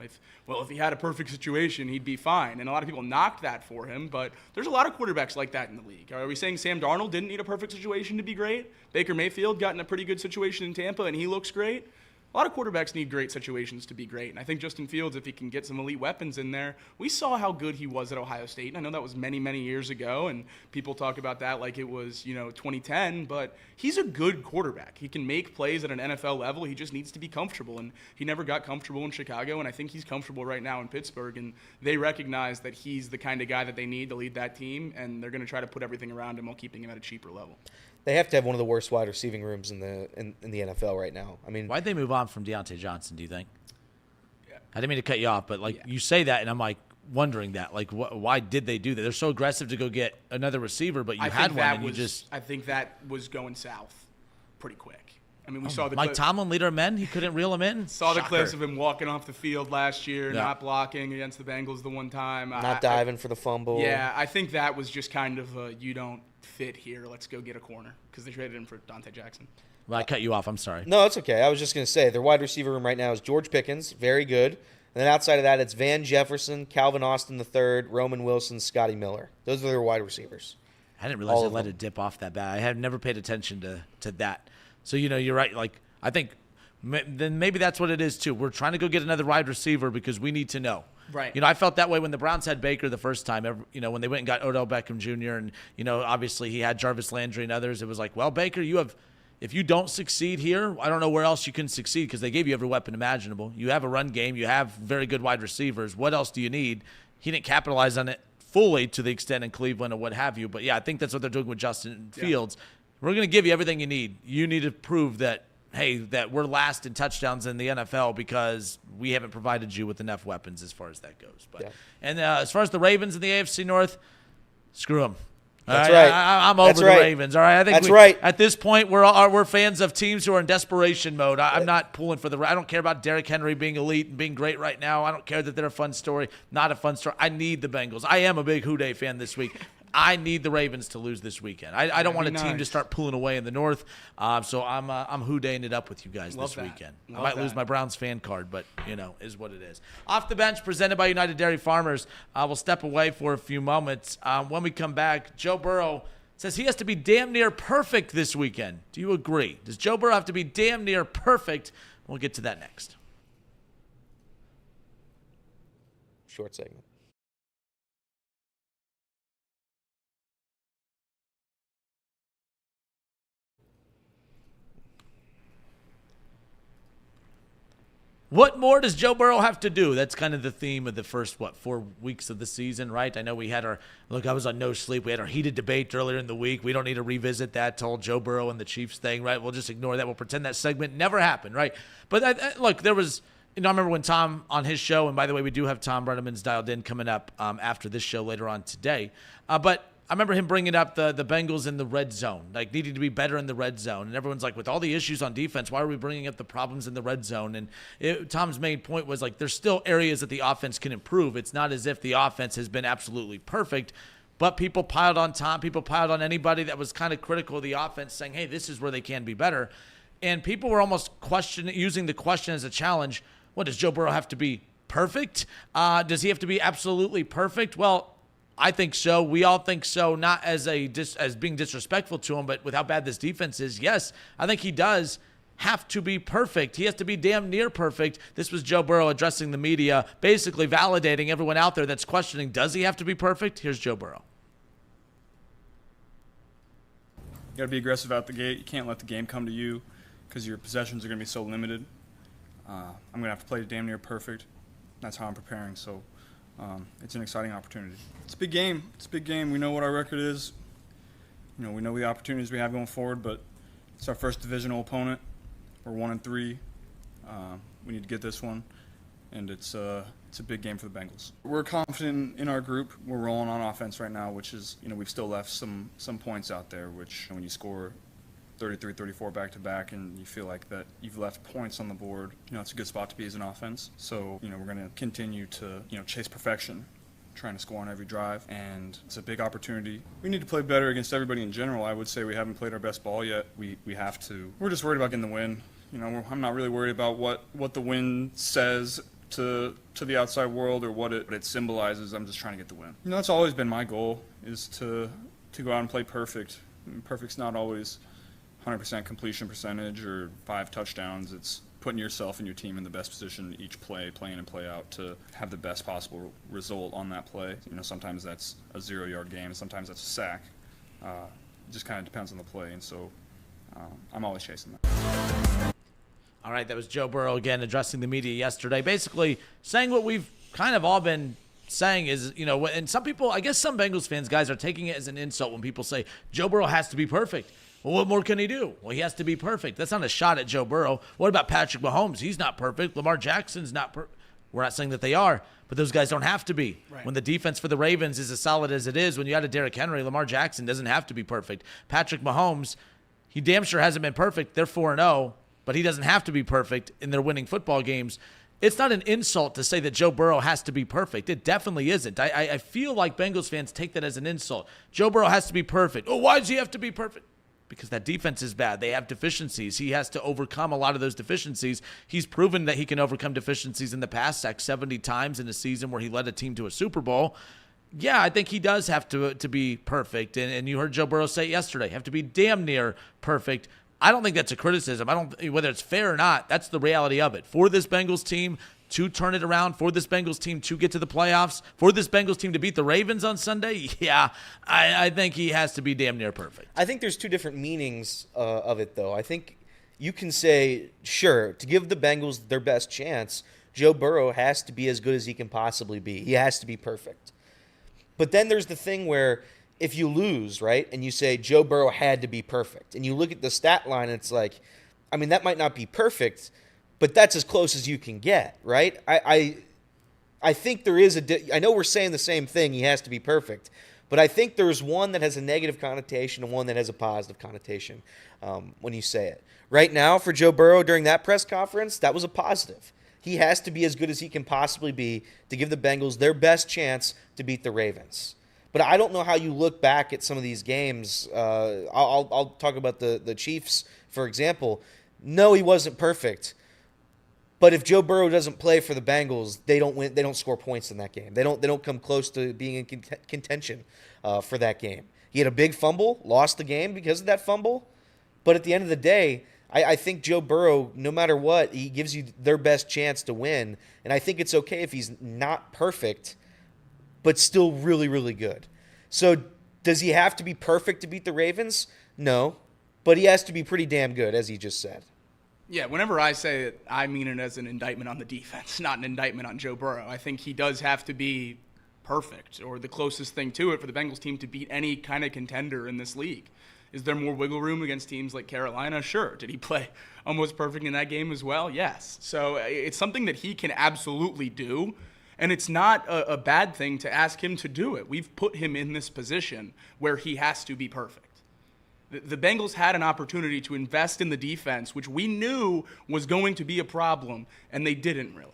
If he had a perfect situation, he'd be fine. And a lot of people knocked that for him, but there's a lot of quarterbacks like that in the league. Are we saying Sam Darnold didn't need a perfect situation to be great? Baker Mayfield got in a pretty good situation in Tampa, and he looks great. A lot of quarterbacks need great situations to be great, and I think Justin Fields, if he can get some elite weapons in there, we saw how good he was at Ohio State, and I know that was many, many years ago, and people talk about that like it was, 2010, but he's a good quarterback. He can make plays at an NFL level. He just needs to be comfortable, and he never got comfortable in Chicago, and I think he's comfortable right now in Pittsburgh, and they recognize that he's the kind of guy that they need to lead that team, and they're going to try to put everything around him while keeping him at a cheaper level. They have to have one of the worst wide receiving rooms in the NFL right now. I mean, Why'd they move on from Deontay Johnson, do you think? Yeah. I didn't mean to cut you off, but you say that, and I'm wondering that. Why did they do that? They're so aggressive to go get another receiver, but you had one, and you just... I think that was going south pretty quick. I mean, we saw the Mike Tomlin, leader of men, he couldn't reel him in? Saw the clips of him walking off the field last year, not blocking against the Bengals the one time. Not diving for the fumble. Yeah, I think that was just kind of you don't fit here, let's go get a corner, because they traded him for Dante Jackson. Well, I cut you off. I'm sorry. No, it's okay. I was just going to say, their wide receiver room right now is George Pickens, very good. And then outside of that, it's Van Jefferson, Calvin Austin III, Roman Wilson, Scotty Miller. Those are their wide receivers. I didn't realize they let it dip off that bad. I had never paid attention to that. So, you're right. I think then maybe that's what it is, too. We're trying to go get another wide receiver because we need to know. Right. I felt that way when the Browns had Baker the first time. When they went and got Odell Beckham Jr. and, obviously he had Jarvis Landry and others. It was like, well, Baker, if you don't succeed here, I don't know where else you can succeed because they gave you every weapon imaginable. You have a run game. You have very good wide receivers. What else do you need? He didn't capitalize on it fully to the extent in Cleveland or what have you. But, yeah, I think that's what they're doing with Justin Fields. We're going to give you everything you need. You need to prove that, hey, that we're last in touchdowns in the NFL because we haven't provided you with enough weapons as far as that goes. But And as far as the Ravens in the AFC North, screw them. That's right. I'm over the Ravens. All right. I think that's right. At this point, we're fans of teams who are in desperation mode. I'm not pulling for I don't care about Derrick Henry being elite and being great right now. I don't care that they're a fun story. Not a fun story. I need the Bengals. I am a big Houday fan this week. I need the Ravens to lose this weekend. I don't want a team to start pulling away in the North. So I'm Houdaying it up with you guys this weekend. I might lose my Browns fan card, but is what it is. Off the bench, presented by United Dairy Farmers. We'll step away for a few moments. When we come back, Joe Burrow says he has to be damn near perfect this weekend. Do you agree? Does Joe Burrow have to be damn near perfect? We'll get to that next. Short segment. What more does Joe Burrow have to do? That's kind of the theme of the first, 4 weeks of the season, right? I know we had I was on no sleep. We had our heated debate earlier in the week. We don't need to revisit that whole Joe Burrow and the Chiefs thing, right? We'll just ignore that. We'll pretend that segment never happened, right? But look, there was, I remember when Tom on his show, and by the way, we do have Tom Brenneman's dialed in coming up after this show later on today. But I remember him bringing up the Bengals in the red zone, needing to be better in the red zone. And everyone's like, with all the issues on defense, why are we bringing up the problems in the red zone? And Tom's main point was, there's still areas that the offense can improve. It's not as if the offense has been absolutely perfect, but people piled on Tom. People piled on anybody that was kind of critical of the offense, saying, hey, this is where they can be better. And people were almost using the question as a challenge. What, does Joe Burrow have to be perfect? Does he have to be absolutely perfect? Well, I think so. We all think so, not as being disrespectful to him, but with how bad this defense is, yes, I think he does have to be perfect. He has to be damn near perfect. This was Joe Burrow addressing the media, basically validating everyone out there that's questioning, does he have to be perfect? Here's Joe Burrow. You got to be aggressive out the gate. You can't let the game come to you because your possessions are going to be so limited. I'm going to have to play damn near perfect. That's how I'm preparing. So it's an exciting opportunity. It's a big game. It's a big game. We know what our record is. We know the opportunities we have going forward, but it's our first divisional opponent. We're 1-3. We need to get this one, and it's a big game for the Bengals. We're confident in our group. We're rolling on offense right now, which is, we've still left some points out there, which when you score 33, 34 back-to-back and you feel like that you've left points on the board, it's a good spot to be as an offense. So, we're going to continue to, chase perfection, trying to score on every drive, and it's a big opportunity. We need to play better against everybody in general. I would say we haven't played our best ball yet. We have to. We're just worried about getting the win. I'm not really worried about what the win says to the outside world or what it symbolizes. I'm just trying to get the win. That's always been my goal, is to go out and play perfect. Perfect's not always 100% completion percentage or 5 touchdowns. It's putting yourself and your team in the best position each play, play in and play out, to have the best possible result on that play. Sometimes that's a 0-yard game, sometimes that's a sack. It just kind of depends on the play, and so I'm always chasing that. All right, that was Joe Burrow again addressing the media yesterday, basically saying what we've kind of all been saying is, and some people, I guess some Bengals fans, guys, are taking it as an insult when people say Joe Burrow has to be perfect. Well, what more can he do? Well, he has to be perfect. That's not a shot at Joe Burrow. What about Patrick Mahomes? He's not perfect. Lamar Jackson's not perfect. We're not saying that they are, but those guys don't have to be. Right. When the defense for the Ravens is as solid as it is, when you add a Derrick Henry, Lamar Jackson doesn't have to be perfect. Patrick Mahomes, he damn sure hasn't been perfect. They're 4-0, but he doesn't have to be perfect in their winning football games. It's not an insult to say that Joe Burrow has to be perfect. It definitely isn't. I feel like Bengals fans take that as an insult. Joe Burrow has to be perfect. Oh, why does he have to be perfect? Because that defense is bad. They have deficiencies. He has to overcome a lot of those deficiencies. He's proven that he can overcome deficiencies in the past, sacked 70 times in a season where he led a team to a Super Bowl. Yeah, I think he does have to be perfect. And you heard Joe Burrow say it yesterday, have to be damn near perfect. I don't think that's a criticism. Whether it's fair or not, that's the reality of it. For this Bengals team to turn it around, for this Bengals team to get to the playoffs, for this Bengals team to beat the Ravens on Sunday, yeah, I think he has to be damn near perfect. I think there's two different meanings of it, though. I think you can say, sure, to give the Bengals their best chance, Joe Burrow has to be as good as he can possibly be. He has to be perfect. But then there's the thing where if you lose, right, and you say Joe Burrow had to be perfect, and you look at the stat line, and it's like, that might not be perfect, but that's as close as you can get, right? I think there is I know we're saying the same thing, he has to be perfect, but I think there's one that has a negative connotation and one that has a positive connotation when you say it. Right now, for Joe Burrow during that press conference, that was a positive. He has to be as good as he can possibly be to give the Bengals their best chance to beat the Ravens. But I don't know how you look back at some of these games. I'll talk about the Chiefs, for example. No, he wasn't perfect. But if Joe Burrow doesn't play for the Bengals, they don't win. They don't score points in that game. They don't come close to being in contention for that game. He had a big fumble, lost the game because of that fumble. But at the end of the day, I think Joe Burrow, no matter what, he gives you their best chance to win. And I think it's okay if he's not perfect, but still really, really good. So does he have to be perfect to beat the Ravens? No. But he has to be pretty damn good, as he just said. Yeah, whenever I say it, I mean it as an indictment on the defense, not an indictment on Joe Burrow. I think he does have to be perfect, or the closest thing to it for the Bengals team to beat any kind of contender in this league. Is there more wiggle room against teams like Carolina? Sure. Did he play almost perfect in that game as well? Yes. So it's something that he can absolutely do, and it's not a bad thing to ask him to do it. We've put him in this position where he has to be perfect. The Bengals had an opportunity to invest in the defense, which we knew was going to be a problem, and they didn't really.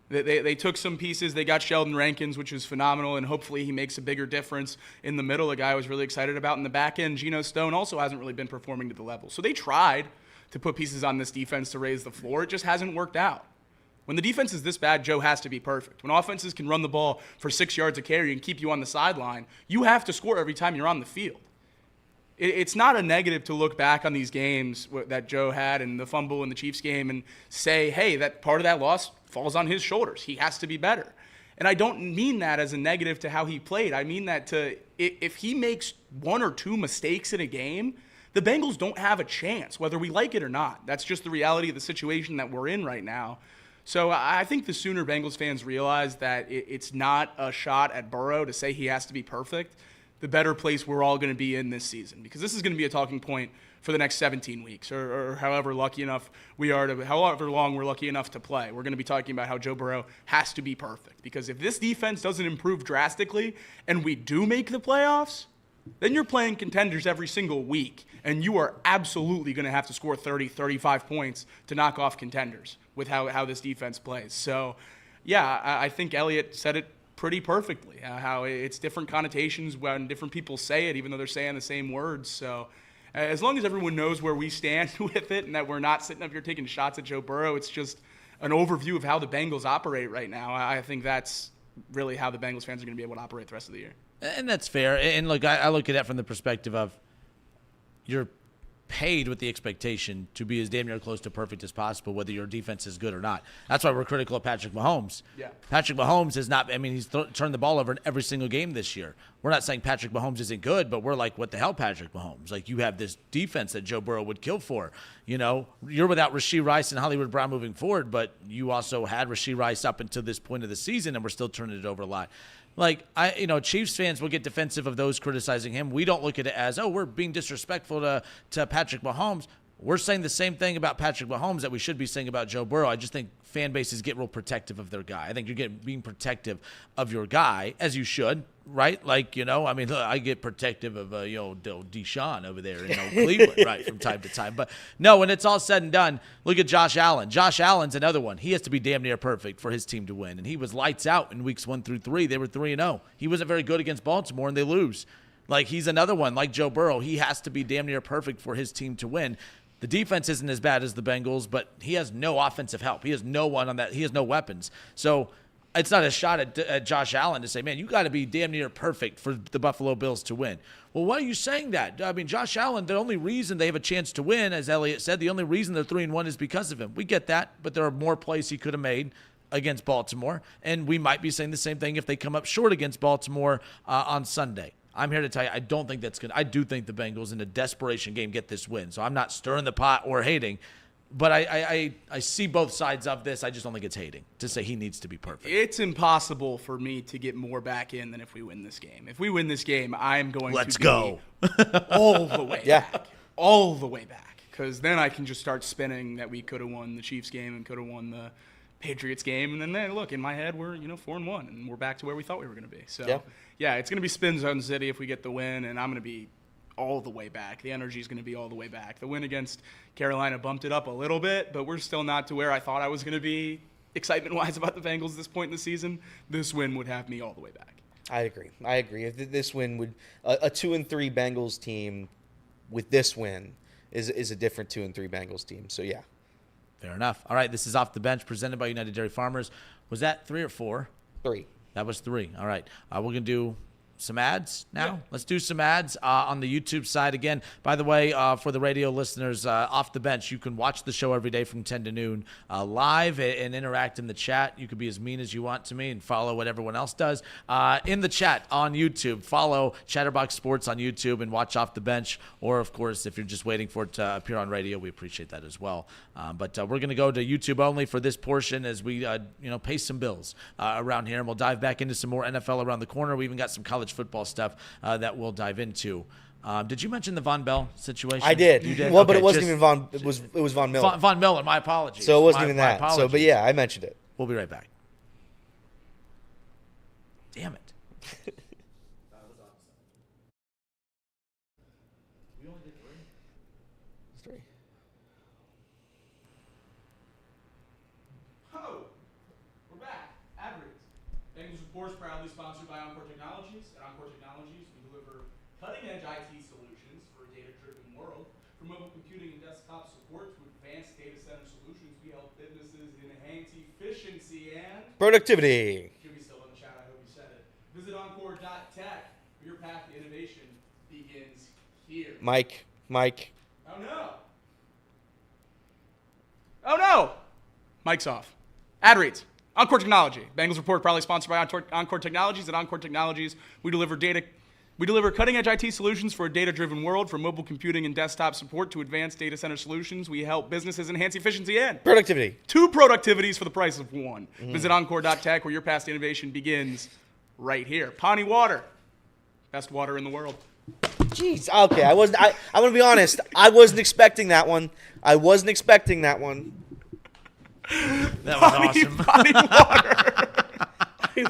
They took some pieces. They got Sheldon Rankins, which was phenomenal, and hopefully he makes a bigger difference in the middle, a guy I was really excited about. In the back end, Geno Stone also hasn't really been performing to the level. So they tried to put pieces on this defense to raise the floor. It just hasn't worked out. When the defense is this bad, Joe has to be perfect. When offenses can run the ball for 6 yards of carry and keep you on the sideline, you have to score every time you're on the field. It's not a negative to look back on these games that Joe had and the fumble in the Chiefs game and say, hey, that part of that loss falls on his shoulders. He has to be better. And I don't mean that as a negative to how he played. I mean that to if he makes 1 or 2 mistakes in a game, the Bengals don't have a chance, whether we like it or not. That's just the reality of the situation that we're in right now. So I think the sooner Bengals fans realize that it's not a shot at Burrow to say he has to be perfect, the better place we're all going to be in this season. Because this is going to be a talking point for the next 17 weeks or however long we're lucky enough to play. We're going to be talking about how Joe Burrow has to be perfect. Because if this defense doesn't improve drastically and we do make the playoffs, then you're playing contenders every single week, and you are absolutely going to have to score 30, 35 points to knock off contenders with how this defense plays. So, yeah, I think Elliott said it pretty perfectly, how it's different connotations when different people say it, even though they're saying the same words. So as long as everyone knows where we stand with it and that we're not sitting up here taking shots at Joe Burrow, it's just an overview of how the Bengals operate right now. I think that's really how the Bengals fans are going to be able to operate the rest of the year. And that's fair. And look, I look at it from the perspective of you're paid with the expectation to be as damn near close to perfect as possible, whether your defense is good or not. That's why we're critical of Patrick Mahomes. Yeah. Patrick Mahomes is not, he's turned the ball over in every single game this year. We're not saying Patrick Mahomes isn't good, but we're like, what the hell, Patrick Mahomes? Like, you have this defense that Joe Burrow would kill for. You know, you're without Rashee Rice and Hollywood Brown moving forward, but you also had Rashee Rice up until this point of the season, and we're still turning it over a lot. Like, Chiefs fans will get defensive of those criticizing him. We don't look at it as, we're being disrespectful to Patrick Mahomes. We're saying the same thing about Patrick Mahomes that we should be saying about Joe Burrow. I just think fan bases get real protective of their guy. I think you're being protective of your guy, as you should, right? Like, look, I get protective of, Deshaun over there in Cleveland, right, from time to time. But, no, when it's all said and done, look at Josh Allen. Josh Allen's another one. He has to be damn near perfect for his team to win. And he was lights out in weeks 1 through 3. They were 3-0. He wasn't very good against Baltimore, and they lose. Like, he's another one, like Joe Burrow. He has to be damn near perfect for his team to win. The defense isn't as bad as the Bengals, but he has no offensive help. He has no one on that. He has no weapons. So it's not a shot at Josh Allen to say, man, you got to be damn near perfect for the Buffalo Bills to win. Well, why are you saying that? I mean, Josh Allen, the only reason they have a chance to win, as Elliott said, the only reason they're 3-1 is because of him. We get that, but there are more plays he could have made against Baltimore, and we might be saying the same thing if they come up short against Baltimore on Sunday. I'm here to tell you, I don't think that's good. I do think the Bengals in a desperation game get this win. So I'm not stirring the pot or hating, but I see both sides of this. I just don't think it's hating to say he needs to be perfect. It's impossible for me to get more back in than if we win this game. If we win this game, I'm going Let's to go. All the way back. All the way back. Because then I can just start spinning that we could have won the Chiefs game and could have won the Patriots game, and then look, in my head we're 4-1 and we're back to where we thought we were going to be. So yeah, it's going to be spin zone city if we get the win, and I'm going to be all the way back. The energy is going to be all the way back. The win against Carolina bumped it up a little bit, but we're still not to where I thought I was going to be excitement wise about the Bengals at this point in the season. This win would have me all the way back. I agree. If this win would a 2-3 Bengals team with this win is a different 2-3 Bengals team. So yeah. Fair enough. All right, this is Off the Bench presented by United Dairy Farmers. Was that 3 or 4? 3. That was 3. All right. We're going to do some ads now. Yeah. Let's do some ads on the YouTube side. Again, by the way, for the radio listeners, Off the Bench, you can watch the show every day from 10 to noon live and interact in the chat. You can be as mean as you want to me and follow what everyone else does. In the chat on YouTube, follow Chatterbox Sports on YouTube and watch Off the Bench. Or, of course, if you're just waiting for it to appear on radio, we appreciate that as well. But we're going to go to YouTube only for this portion as we, pay some bills around here. And we'll dive back into some more NFL around the corner. We even got some college football stuff that we'll dive into. Did you mention the Von Bell situation? I did. You did? Well, okay, but it wasn't even Von. It was Von Miller. Von Miller. My apologies. So it wasn't even that. So, but yeah, I mentioned it. We'll be right back. Damn it. We only did 3. It's 3. Oh, we're back. Ad reads. Bengals Report is proudly sponsored by Encore Technologies. At Encore Technologies, we deliver cutting-edge IT solutions for a data-driven world. From mobile computing and desktop support to advanced data center solutions, we help businesses enhance efficiency Productivity. Jimmy's still in the chat. I hope you said it. Visit encore.tech, where your path to innovation begins here. Mike. Oh, no. Oh, no. Mic's off. Ad reads. Encore Technology. Bengals Report proudly sponsored by Encore Technologies. At Encore Technologies, we deliver cutting-edge IT solutions for a data-driven world. From mobile computing and desktop support to advanced data center solutions, we help businesses enhance efficiency and Productivity. 2 productivities for the price of 1. Visit encore.tech, where your past innovation begins right here. Pawnee Water. Best water in the world. Jeez. Okay, I'm going to be honest. I wasn't expecting that one. That was awesome. Pawnee Water.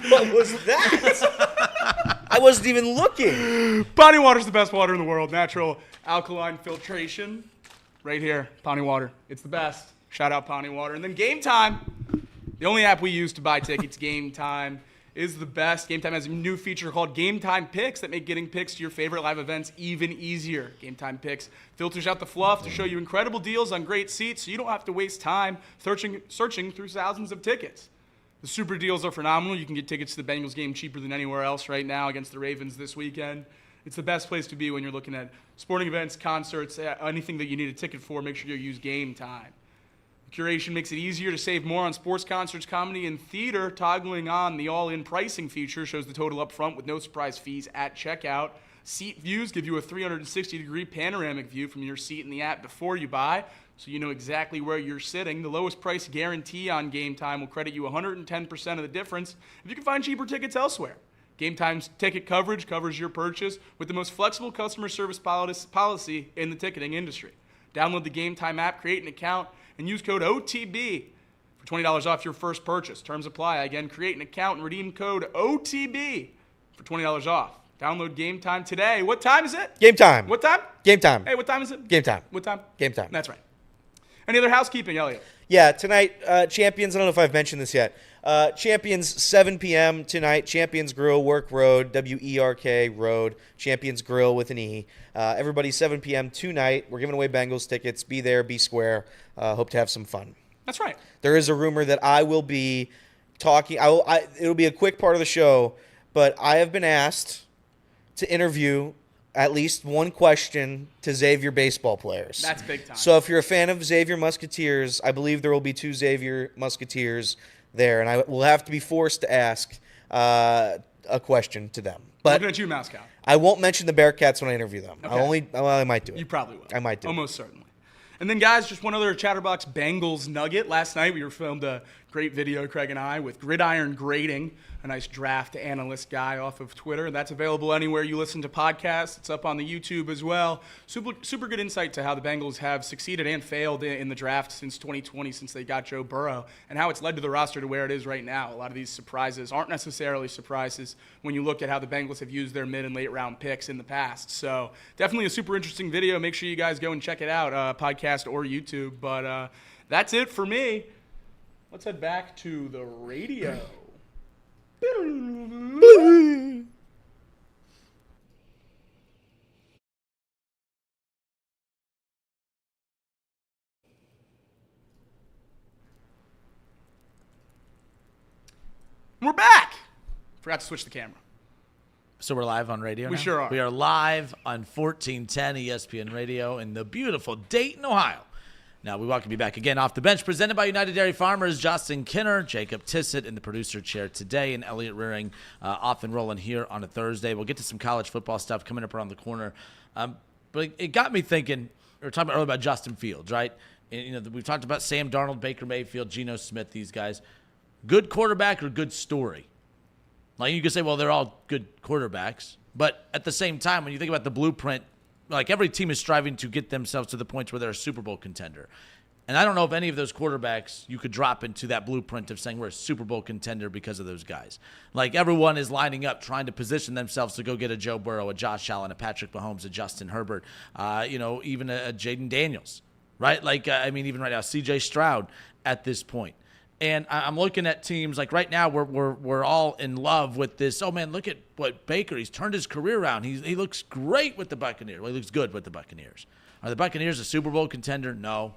What was that? I wasn't even looking. Pawnee Water's the best water in the world. Natural alkaline filtration. Right here, Pawnee Water. It's the best. Shout out Pawnee Water. And then Game Time. The only app we use to buy tickets, Game Time, is the best. Game Time has a new feature called Game Time Picks that make getting picks to your favorite live events even easier. Game Time Picks filters out the fluff to show you incredible deals on great seats so you don't have to waste time searching through thousands of tickets. The super deals are phenomenal. You can get tickets to the Bengals game cheaper than anywhere else right now against the Ravens this weekend. It's the best place to be when you're looking at sporting events, concerts, anything that you need a ticket for. Make sure you use Game Time. Curation makes it easier to save more on sports, concerts, comedy, and theater. Toggling on the all-in pricing feature shows the total up front with no surprise fees at checkout. Seat views give you a 360-degree panoramic view from your seat in the app before you buy, so you know exactly where you're sitting. The lowest price guarantee on Game Time will credit you 110% of the difference if you can find cheaper tickets elsewhere. Game Time's ticket coverage covers your purchase with the most flexible customer service policy in the ticketing industry. Download the Game Time app, create an account, and use code OTB for $20 off your first purchase. Terms apply. Again, create an account and redeem code OTB for $20 off. Download Game Time today. What time is it? Game Time. What time? Game Time. Hey, what time is it? Game Time. What time? Game Time. That's right. Any other housekeeping, Elliot? Yeah, tonight, Champions, I don't know if I've mentioned this yet. Champions, 7 p.m. tonight. Champions Grill, Work Road, W-E-R-K Road. Champions Grill with an E. Everybody, 7 p.m. tonight. We're giving away Bengals tickets. Be there, be square. Hope to have some fun. That's right. There is a rumor that I will be talking. It'll be a quick part of the show, but I have been asked to interview at least one question to Xavier baseball players. That's big time. So if you're a fan of Xavier Musketeers, I believe there will be 2 Xavier Musketeers there, and I will have to be forced to ask a question to them. But looking at you, Mouse Cow. I won't mention the Bearcats when I interview them. Okay. I might do it. You probably will. I might do it. Almost certainly. And then, guys, just one other Chatterbox Bengals nugget. Last night, we filmed a great video, Craig and I, with Gridiron Grading, a nice draft analyst guy off of Twitter. That's available anywhere you listen to podcasts. It's up on the YouTube as well. Super good insight to how the Bengals have succeeded and failed in the draft since 2020, since they got Joe Burrow, and how it's led to the roster to where it is right now. A lot of these surprises aren't necessarily surprises when you look at how the Bengals have used their mid and late round picks in the past. So definitely a super interesting video. Make sure you guys go and check it out, podcast or YouTube. But that's it for me. Let's head back to the radio. We're back. Forgot to switch the camera. So we're live on radio We now? sure are. We are live on 1410 ESPN Radio in the beautiful Dayton, Ohio. Now, we welcome you back again off the bench, presented by United Dairy Farmers. Justin Kinner, Jacob Tissett in the producer chair today, and Elliot Rearing off and rolling here on a Thursday. We'll get to some college football stuff coming up around the corner. But it got me thinking, we were talking earlier about Justin Fields, right? And, we've talked about Sam Darnold, Baker Mayfield, Geno Smith, these guys. Good quarterback or good story? Like, you could say, well, they're all good quarterbacks. But at the same time, when you think about the blueprint, like every team is striving to get themselves to the point where they're a Super Bowl contender. And I don't know if any of those quarterbacks you could drop into that blueprint of saying we're a Super Bowl contender because of those guys. Like everyone is lining up trying to position themselves to go get a Joe Burrow, a Josh Allen, a Patrick Mahomes, a Justin Herbert, even a Jaden Daniels, right? Like, even right now, C.J. Stroud at this point. And I'm looking at teams like right now we're all in love with this. Oh man, look at what Baker. He's turned his career around. He looks great with the Buccaneers. Well, he looks good with the Buccaneers. Are the Buccaneers a Super Bowl contender? No.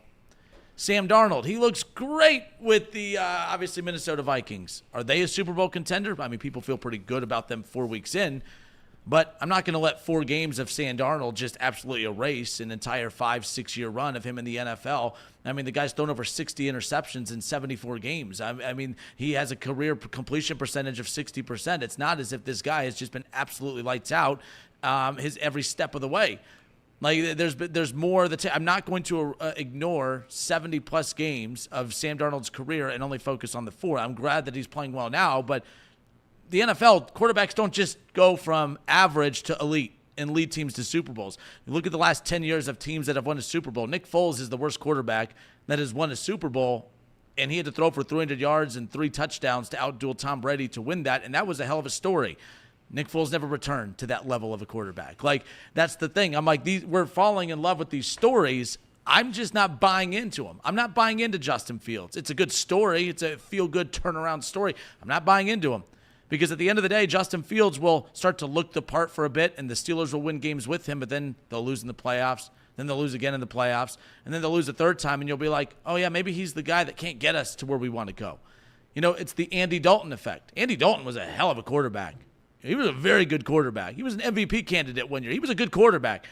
Sam Darnold, he looks great with the, obviously, Minnesota Vikings. Are they a Super Bowl contender? I mean, people feel pretty good about them 4 weeks in. But I'm not going to let 4 games of Sam Darnold just absolutely erase an entire 5-6 year run of him in the NFL. I mean, the guy's thrown over 60 interceptions in 74 games. I mean, he has a career completion percentage of 60%. It's not as if this guy has just been absolutely lights out his every step of the way. Like, there's more. I'm not going to ignore 70-plus games of Sam Darnold's career and only focus on the 4. I'm glad that he's playing well now, but the NFL, quarterbacks don't just go from average to elite and lead teams to Super Bowls. You look at the last 10 years of teams that have won a Super Bowl. Nick Foles is the worst quarterback that has won a Super Bowl, and he had to throw for 300 yards and 3 touchdowns to outduel Tom Brady to win that, and that was a hell of a story. Nick Foles never returned to that level of a quarterback. Like, that's the thing. I'm like, we're falling in love with these stories. I'm just not buying into them. I'm not buying into Justin Fields. It's a good story. It's a feel-good turnaround story. I'm not buying into him. Because at the end of the day, Justin Fields will start to look the part for a bit, and the Steelers will win games with him, but then they'll lose in the playoffs. Then they'll lose again in the playoffs. And then they'll lose a third time, and you'll be like, oh, yeah, maybe he's the guy that can't get us to where we want to go. You know, it's the Andy Dalton effect. Andy Dalton was a hell of a quarterback. He was a very good quarterback. He was an MVP candidate one year. He was a good quarterback.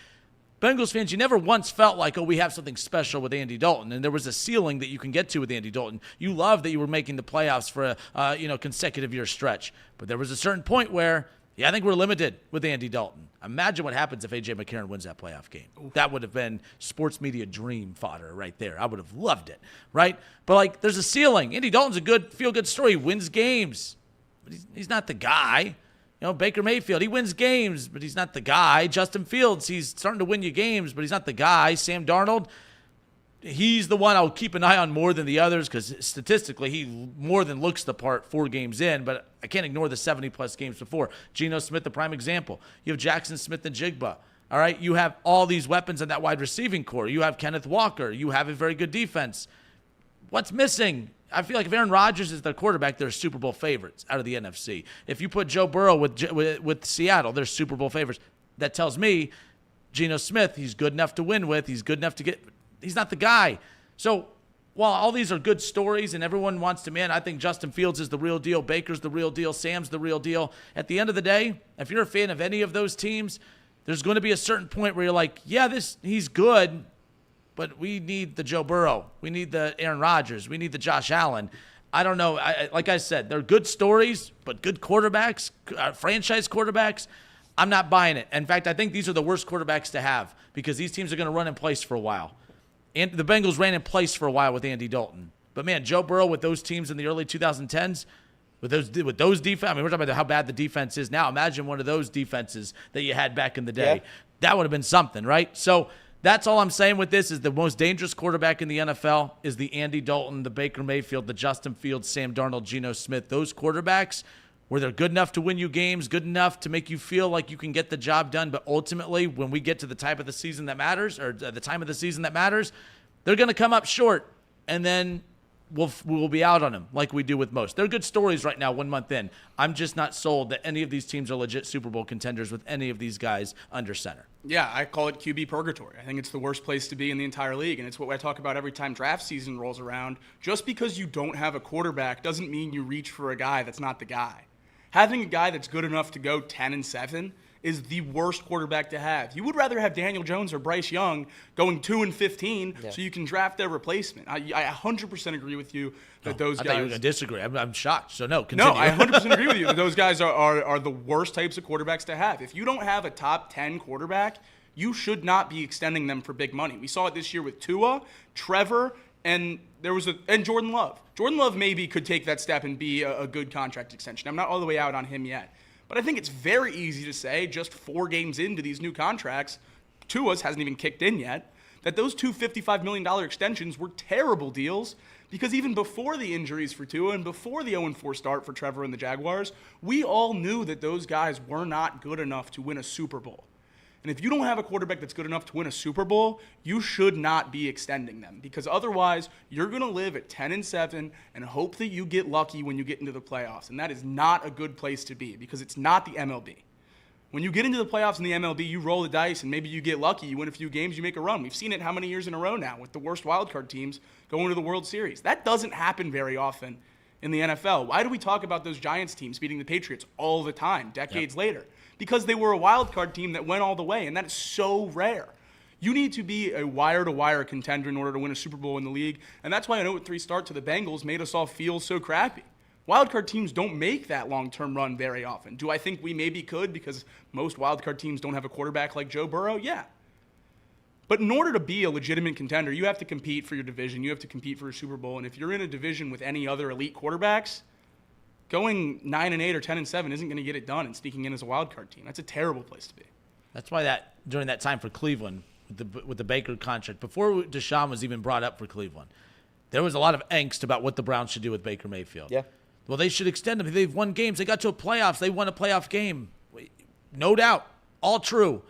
Bengals fans, you never once felt like, oh, we have something special with Andy Dalton, and there was a ceiling that you can get to with Andy Dalton. You loved that you were making the playoffs for a consecutive year stretch, but there was a certain point where, yeah, I think we're limited with Andy Dalton. Imagine what happens if A.J. McCarron wins that playoff game. That would have been sports media dream fodder right there. I would have loved it, right? But, like, there's a ceiling. Andy Dalton's a good, feel-good story. He wins games, but he's not the guy. You know, Baker Mayfield, he wins games, but he's not the guy. Justin Fields, he's starting to win you games, but he's not the guy. Sam Darnold, he's the one I'll keep an eye on more than the others because statistically he more than looks the part 4 games in, but I can't ignore the 70-plus games before. Geno Smith, the prime example. You have Jackson Smith and Jigba. All right, you have all these weapons in that wide receiving core. You have Kenneth Walker. You have a very good defense. What's missing? I feel like if Aaron Rodgers is their quarterback, they're Super Bowl favorites out of the NFC. If you put Joe Burrow with Seattle, they're Super Bowl favorites. That tells me Geno Smith, he's good enough to win with. He's good enough to get – he's not the guy. So while all these are good stories and everyone wants to – man, I think Justin Fields is the real deal. Baker's the real deal. Sam's the real deal. At the end of the day, if you're a fan of any of those teams, there's going to be a certain point where you're like, yeah, he's good – but we need the Joe Burrow. We need the Aaron Rodgers. We need the Josh Allen. I don't know. Like I said, they're good stories, but good quarterbacks, franchise quarterbacks, I'm not buying it. In fact, I think these are the worst quarterbacks to have because these teams are going to run in place for a while. And the Bengals ran in place for a while with Andy Dalton. But, man, Joe Burrow with those teams in the early 2010s, with those defense, I mean, we're talking about how bad the defense is now. Imagine one of those defenses that you had back in the day. Yeah. That would have been something, right? So that's all I'm saying with this is the most dangerous quarterback in the NFL is the Andy Dalton, the Baker Mayfield, the Justin Fields, Sam Darnold, Geno Smith. Those quarterbacks where they're good enough to win you games, good enough to make you feel like you can get the job done, but ultimately when we get to the type of the season that matters or the time of the season that matters, they're going to come up short, and then we'll be out on them like we do with most. They're good stories right now 1 month in. I'm just not sold that any of these teams are legit Super Bowl contenders with any of these guys under center. Yeah, I call it QB purgatory. I think it's the worst place to be in the entire league, and it's what I talk about every time draft season rolls around. Just because you don't have a quarterback doesn't mean you reach for a guy that's not the guy. Having a guy that's good enough to go 10-7 is the worst quarterback to have. You would rather have Daniel Jones or Bryce Young going 2-15 so you can draft their replacement. I 100% agree with you that those guys. I thought you were going to disagree. I'm shocked. So no, continue. No, I 100% agree with you that those guys are the worst types of quarterbacks to have. If you don't have a top 10 quarterback, you should not be extending them for big money. We saw it this year with Tua, Trevor, and Jordan Love. Jordan Love maybe could take that step and be a good contract extension. I'm not all the way out on him yet. But I think it's very easy to say, just 4 games into these new contracts, Tua's hasn't even kicked in yet, that those 2 $55 million extensions were terrible deals because even before the injuries for Tua and before the 0-4 start for Trevor and the Jaguars, we all knew that those guys were not good enough to win a Super Bowl. And if you don't have a quarterback that's good enough to win a Super Bowl, you should not be extending them because otherwise you're going to live at 10-7 and hope that you get lucky when you get into the playoffs. And that is not a good place to be because it's not the MLB. When you get into the playoffs in the MLB, you roll the dice, and maybe you get lucky. You win a few games, you make a run. We've seen it how many years in a row now with the worst wildcard teams going to the World Series. That doesn't happen very often in the NFL. Why do we talk about those Giants teams beating the Patriots all the time, decades later? Because they were a wildcard team that went all the way, and that is so rare. You need to be a wire-to-wire contender in order to win a Super Bowl in the league, and that's why an 0-3 start to the Bengals made us all feel so crappy. Wildcard teams don't make that long-term run very often. Do I think we maybe could because most wildcard teams don't have a quarterback like Joe Burrow? Yeah. But in order to be a legitimate contender, you have to compete for your division. You have to compete for a Super Bowl. And if you're in a division with any other elite quarterbacks, going 9-8 or 10-7 isn't going to get it done and sneaking in as a wildcard team. That's a terrible place to be. That's why during that time for Cleveland with the Baker contract, before Deshaun was even brought up for Cleveland, there was a lot of angst about what the Browns should do with Baker Mayfield. Yeah. Well, they should extend him. They've won games. They got to a playoffs. They won a playoff game. No doubt. All true.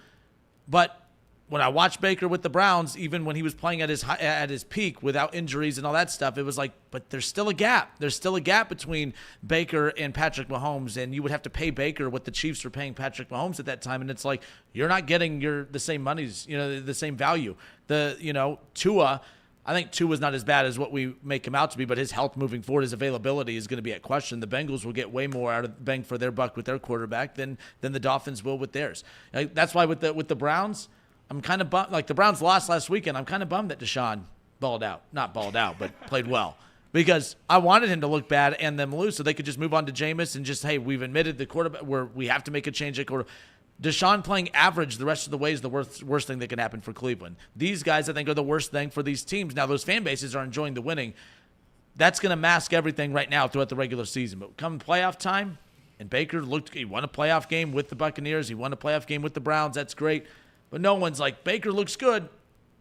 But when I watched Baker with the Browns, even when he was playing at his peak without injuries and all that stuff, it was like, but there's still a gap. There's still a gap between Baker and Patrick Mahomes, and you would have to pay Baker what the Chiefs were paying Patrick Mahomes at that time, and it's like you're not getting the same monies, the same value. Tua, I think Tua's not as bad as what we make him out to be, but his health moving forward, his availability is going to be at question. The Bengals will get way more out of bang for their buck with their quarterback than the Dolphins will with theirs. That's why with the Browns, I'm kind of bummed. Like the Browns lost last weekend, I'm kind of bummed that Deshaun not balled out, but played well. Because I wanted him to look bad and them lose so they could just move on to Jameis and just, hey, we've admitted the quarterback where we have to make a change at quarterback. Deshaun playing average the rest of the way is the worst thing that can happen for Cleveland. These guys, I think, are the worst thing for these teams. Now, those fan bases are enjoying the winning. That's going to mask everything right now throughout the regular season. But come playoff time, and Baker he won a playoff game with the Buccaneers. He won a playoff game with the Browns. That's great. But no one's like, Baker looks good.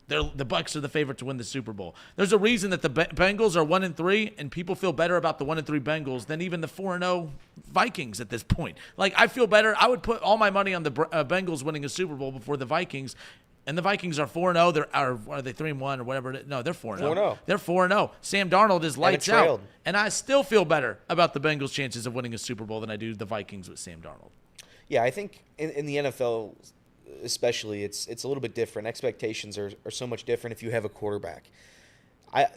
The Bucs are the favorite to win the Super Bowl. There's a reason that the Bengals are 1-3, and people feel better about the 1-3 Bengals than even the 4-0 Vikings at this point. Like, I feel better. I would put all my money on the Bengals winning a Super Bowl before the Vikings. And the Vikings are 4-0. Are they 3-1 or whatever? No, they're 4-0. 4-0. They're 4-0. Sam Darnold is lights out. And I still feel better about the Bengals' chances of winning a Super Bowl than I do the Vikings with Sam Darnold. Yeah, I think in the NFL especially, it's a little bit different. Expectations are so much different if you have a quarterback.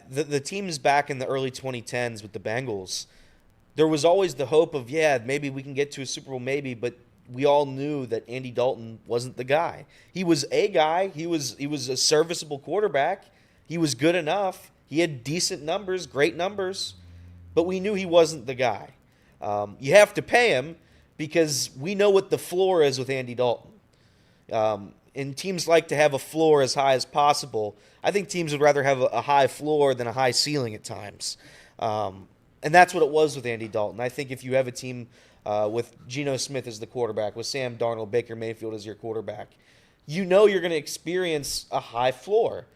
The teams back in the early 2010s with the Bengals, there was always the hope of, maybe we can get to a Super Bowl, maybe, but we all knew that Andy Dalton wasn't the guy. He was a guy. He was a serviceable quarterback. He was good enough. He had decent numbers, great numbers, but we knew he wasn't the guy. You have to pay him because we know what the floor is with Andy Dalton. And teams like to have a floor as high as possible. I think teams would rather have a high floor than a high ceiling at times. And that's what it was with Andy Dalton. I think if you have a team with Geno Smith as the quarterback, with Sam Darnold, Baker Mayfield as your quarterback, you know you're going to experience a high floor.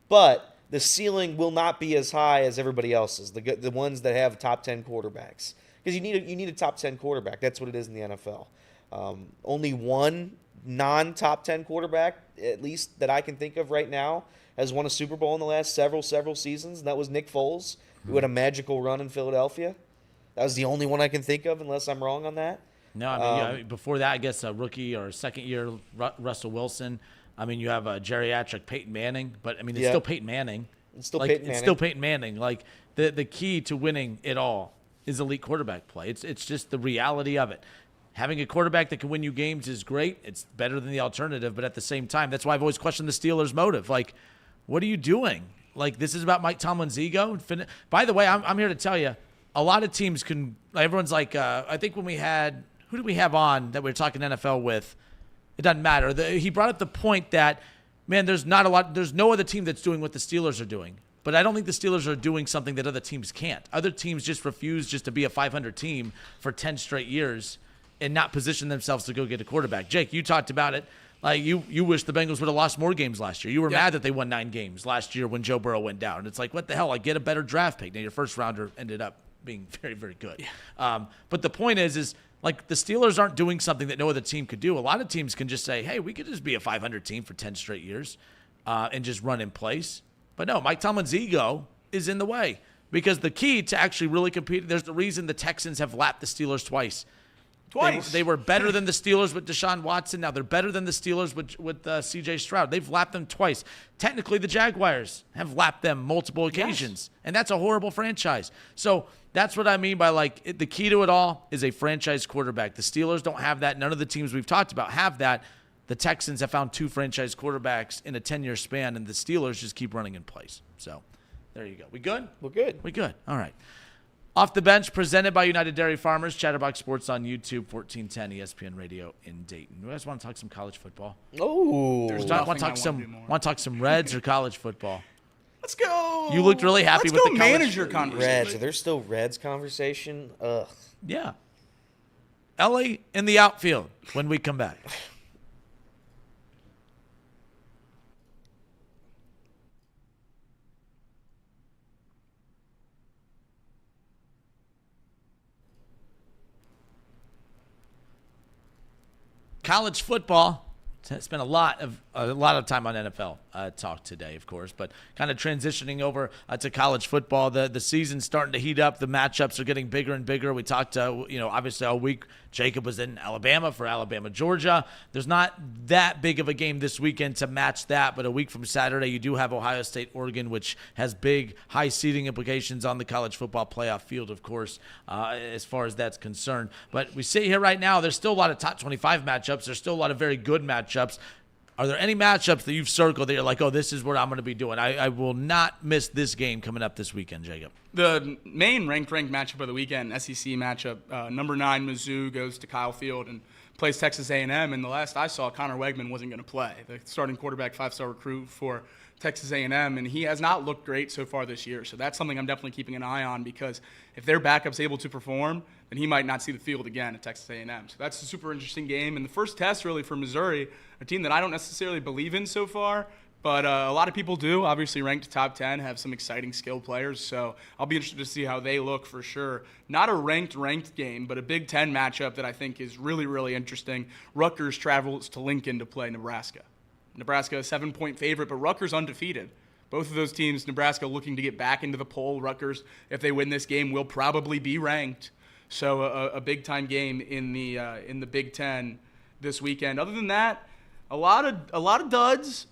But the ceiling will not be as high as everybody else's, the ones that have top 10 quarterbacks. Because you need a top 10 quarterback. That's what it is in the NFL. Only one non-top 10 quarterback, at least that I can think of right now, has won a Super Bowl in the last several seasons, and that was Nick Foles, who had a magical run in Philadelphia. That was the only one I can think of, unless I'm wrong on that. No, I mean, before that, I guess a rookie or second-year Russell Wilson. I mean, you have a geriatric Peyton Manning, but, I mean, it's still Peyton Manning. It's still Peyton Manning. Like, the key to winning it all is elite quarterback play. It's just the reality of it. Having a quarterback that can win you games is great. It's better than the alternative, but at the same time, that's why I've always questioned the Steelers' motive. Like, what are you doing? Like, this is about Mike Tomlin's ego. By the way, I'm here to tell you, a lot of teams can. Everyone's like, I think when we had, who did we have on that we were talking NFL with? It doesn't matter. He brought up the point that, man, there's no other team that's doing what the Steelers are doing. But I don't think the Steelers are doing something that other teams can't. Other teams just refuse just to be a 500 team for 10 straight years and not position themselves to go get a quarterback. Jake, you talked about it. Like you wish the Bengals would have lost more games last year. You were mad that they won 9 games last year when Joe Burrow went down. It's like, what the hell? Like, get a better draft pick. Now, your first rounder ended up being very, very good. Yeah. But the point is like the Steelers aren't doing something that no other team could do. A lot of teams can just say, hey, we could just be a 500 team for 10 straight years and just run in place. But no, Mike Tomlin's ego is in the way because the key to actually really competing, there's the reason the Texans have lapped the Steelers twice. Twice. They were better than the Steelers with Deshaun Watson. Now they're better than the Steelers with C.J. Stroud. They've lapped them twice. Technically, the Jaguars have lapped them multiple occasions, and that's a horrible franchise. So that's what I mean by, like, the key to it all is a franchise quarterback. The Steelers don't have that. None of the teams we've talked about have that. The Texans have found 2 franchise quarterbacks in a 10-year span, and the Steelers just keep running in place. So there you go. We good? We're good. We good. All right. Off the Bench, presented by United Dairy Farmers. Chatterbox Sports on YouTube, 1410 ESPN Radio in Dayton. You guys want to talk some college football? Oh. nothing Want to talk some Reds or college football? Let's go. You looked really happy with the college manager conversation. Reds. Are there still Reds conversation? Ugh. Yeah. LA in the outfield when we come back. College football. Spent a lot of time on NFL talk today, of course, but kind of transitioning over to college football. The season's starting to heat up. The matchups are getting bigger and bigger. We talked, obviously all week. Jacob was in Alabama for Alabama, Georgia. There's not that big of a game this weekend to match that, but a week from Saturday, you do have Ohio State, Oregon, which has big, high seeding implications on the college football playoff field, of course, as far as that's concerned. But we sit here right now, there's still a lot of top 25 matchups. There's still a lot of very good matchups. Are there any matchups that you've circled that you're like, oh, this is what I'm going to be doing? I will not miss this game coming up this weekend, Jacob. The main ranked matchup of the weekend, SEC matchup, number 9 Mizzou goes to Kyle Field and plays Texas A&M. And the last I saw, Connor Wegman wasn't going to play. The starting quarterback, 5-star recruit for Texas A&M, and he has not looked great so far this year. So that's something I'm definitely keeping an eye on, because if their backup's able to perform, then he might not see the field again at Texas A&M. So that's a super interesting game. And the first test really for Missouri, a team that I don't necessarily believe in so far, but a lot of people do. Obviously ranked top 10, have some exciting skill players. So I'll be interested to see how they look for sure. Not a ranked game, but a Big Ten matchup that I think is really, really interesting. Rutgers travels to Lincoln to play Nebraska. Nebraska a 7-point favorite, but Rutgers undefeated. Both of those teams, Nebraska looking to get back into the poll. Rutgers, if they win this game, will probably be ranked. So a big-time game in the Big Ten this weekend. Other than that, a lot of duds,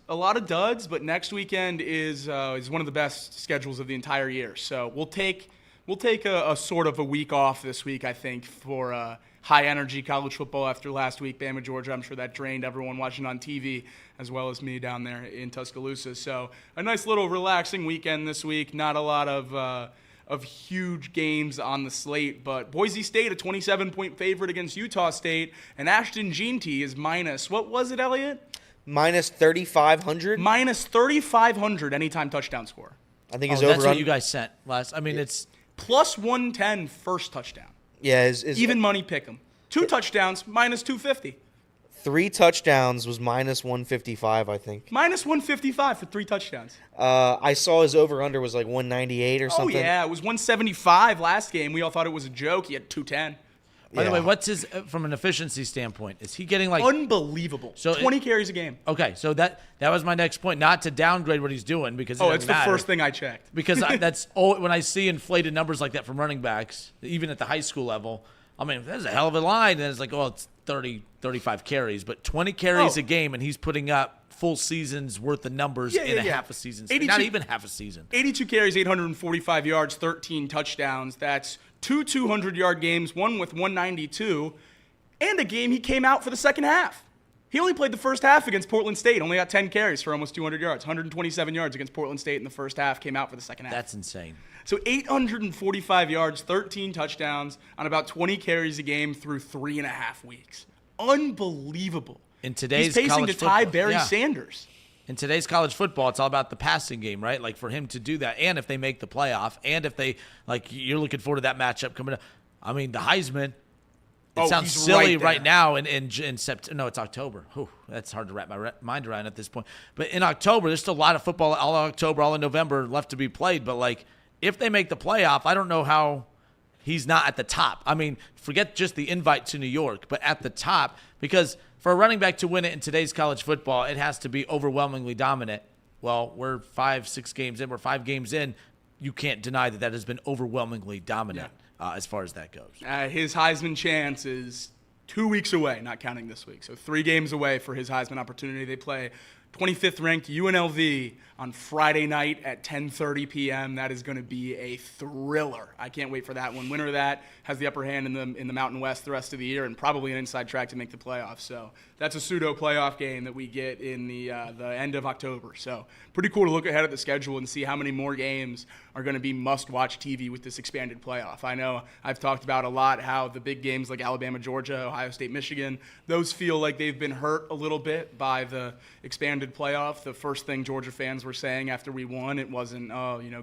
but next weekend is one of the best schedules of the entire year. So we'll take a sort of a week off this week, I think, for high-energy college football after last week, Bama, Georgia. I'm sure that drained everyone watching on TV, as well as me down there in Tuscaloosa. So a nice little relaxing weekend this week. Not a lot of huge games on the slate, but Boise State, a 27-point favorite against Utah State, and Ashton Jeanty is minus, what was it, Elliot? Minus 3,500? Minus 3,500 anytime touchdown score. I think it's That's over. what you guys sent last. I mean, it's plus 110 first touchdown. Yeah, even money pick 'em. 2 touchdowns, minus 250. 3 touchdowns was minus 155, I think. Minus 155 for 3 touchdowns. I saw his over-under was like 198 or something. Oh, yeah. It was 175 last game. We all thought it was a joke. He had 210. By the way, what's his, from an efficiency standpoint, is he getting like... Unbelievable. So 20 carries a game. Okay, so that was my next point. Not to downgrade what he's doing, because it's the first thing I checked. Because that's when I see inflated numbers like that from running backs, even at the high school level, I mean, that's a hell of a line. And it's like, it's 30, 35 carries, but 20 carries a game, and he's putting up full season's worth of numbers in a half a season. Not even half a season. 82 carries, 845 yards, 13 touchdowns. That's 2 200-yard games, one with 192, and a game he came out for the second half. He only played the first half against Portland State, only got 10 carries for almost 200 yards, 127 yards against Portland State in the first half, came out for the second half. That's insane. So 845 yards, 13 touchdowns on about 20 carries a game through 3.5 weeks. Unbelievable. In today's He's pacing college to tie football, Barry Sanders. In today's college football, it's all about the passing game, right? Like, for him to do that, and if they make the playoff, and if they, like, you're looking forward to that matchup coming up. I mean, the Heisman, it sounds silly right now in September. No, it's October. Whew, that's hard to wrap my mind around at this point. But in October, there's still a lot of football all October, all in November left to be played. But, like, if they make the playoff, I don't know how he's not at the top. I mean, forget just the invite to New York, but at the top, because for a running back to win it in today's college football, it has to be overwhelmingly dominant. Well, we're 5 games in. We're 5 games in. You can't deny that has been overwhelmingly dominant as far as that goes. His Heisman chance is 2 weeks away, not counting this week. So 3 games away for his Heisman opportunity. They play 25th ranked UNLV on Friday night at 10:30 p.m. That is going to be a thriller. I can't wait for that one. Winner of that has the upper hand in the Mountain West the rest of the year, and probably an inside track to make the playoffs. So that's a pseudo playoff game that we get in the end of October. So pretty cool to look ahead at the schedule and see how many more games are going to be must-watch TV with this expanded playoff. I know I've talked about a lot how the big games like Alabama, Georgia, Ohio State, Michigan, those feel like they've been hurt a little bit by the expanded playoff. The first thing Georgia fans were saying after we won, it wasn't,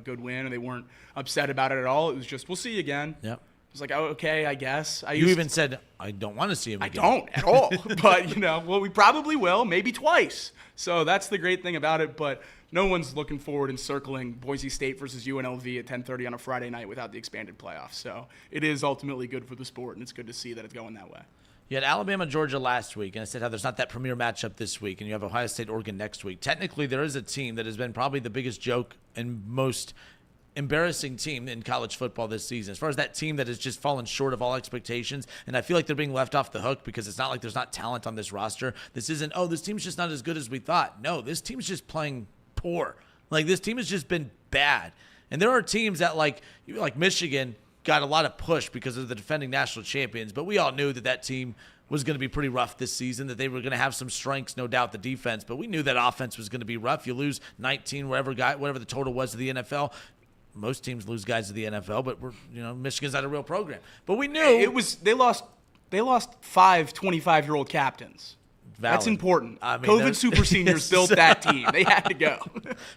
good win, and they weren't upset about it at all. It was just, we'll see you again. Yep. It was like, oh, okay, I guess. You even said, I don't want to see him again. I don't at all. But, we probably will, maybe twice. So that's the great thing about it. But no one's looking forward and circling Boise State versus UNLV at 10:30 on a Friday night without the expanded playoff. So it is ultimately good for the sport, and it's good to see that it's going that way. You had Alabama, Georgia last week, and I said how there's not that premier matchup this week, and you have Ohio State, Oregon next week. Technically, there is a team that has been probably the biggest joke and most embarrassing team in college football this season. As far as that team that has just fallen short of all expectations, and I feel like they're being left off the hook because it's not like there's not talent on this roster. This isn't, this team's just not as good as we thought. No, this team's just playing poor. Like, this team has just been bad. And there are teams that, like Michigan, got a lot of push because of the defending national champions, but we all knew that team was going to be pretty rough this season, that they were going to have some strengths, no doubt, the defense, but we knew that offense was going to be rough. You lose 19, whatever the total was to the NFL. Most teams lose guys to the NFL, but Michigan's not a real program. But we knew they lost 5 25-year-old captains. Valid. That's important. I mean, COVID super seniors built that team. They had to go.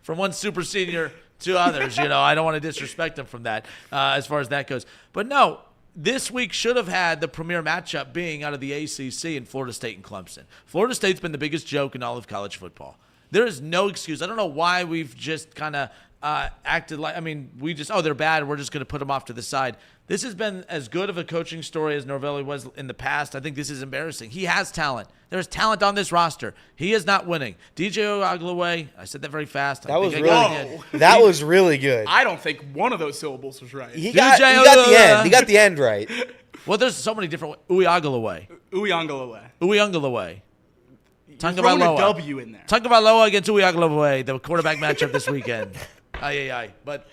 From one super senior to others, I don't want to disrespect them from that as far as that goes. But no, this week should have had the premier matchup being out of the ACC in Florida State and Clemson. Florida State's been the biggest joke in all of college football. There is no excuse. I don't know why we've just kind of acted like, they're bad, we're just going to put them off to the side. This has been as good of a coaching story as Norvelli was in the past. I think this is embarrassing. He has talent. There's talent on this roster. He is not winning. DJ Oyaglaway, I said that very fast. That was really good. I don't think one of those syllables was right. He got the end. He got the end right. Well, there's so many different Uiagalaway. Uiagalaway. Throwing a W in there. Tagovailoa against Uiagalaway, the quarterback matchup this weekend. But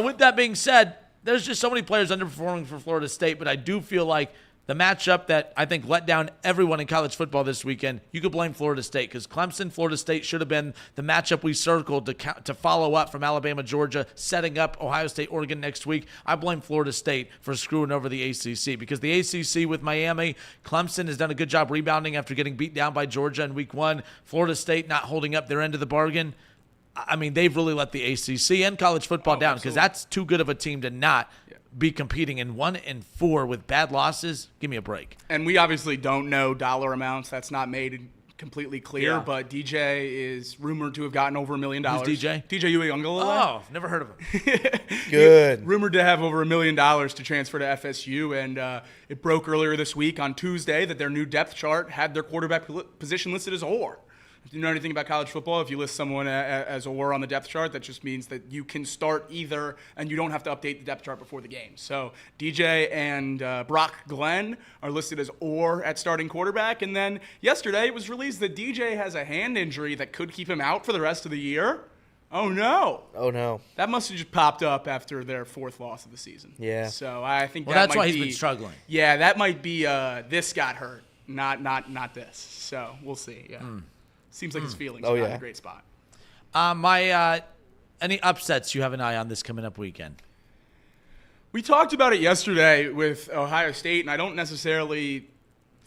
with that being said, there's just so many players underperforming for Florida State, but I do feel like the matchup that I think let down everyone in college football this weekend, you could blame Florida State, because Clemson, Florida State should have been the matchup we circled to follow up from Alabama, Georgia, setting up Ohio State, Oregon next week. I blame Florida State for screwing over the ACC, because the ACC with Miami, Clemson has done a good job rebounding after getting beat down by Georgia in week 1. Florida State not holding up their end of the bargain. They've really let the ACC and college football down, because that's too good of a team to not be competing in 1-4 with bad losses. Give me a break. And we obviously don't know dollar amounts. That's not made completely clear, but DJ is rumored to have gotten over $1 million. Who's DJ? DJ Uiagalaway. Oh, never heard of him. Good. Rumored to have over $1 million to transfer to FSU, and it broke earlier this week on Tuesday that their new depth chart had their quarterback position listed as or. If you know anything about college football, if you list someone as or on the depth chart, that just means that you can start either, and you don't have to update the depth chart before the game. So DJ and Brock Glenn are listed as or at starting quarterback. And then yesterday it was released that DJ has a hand injury that could keep him out for the rest of the year. Oh, no. That must have just popped up after their 4th loss of the season. Yeah. So I think that's why he's been struggling. Yeah, that might be this got hurt, not this. So we'll see. Yeah. Seems like his feelings are not in a great spot. Any upsets you have an eye on this coming up weekend? We talked about it yesterday with Ohio State, and I don't necessarily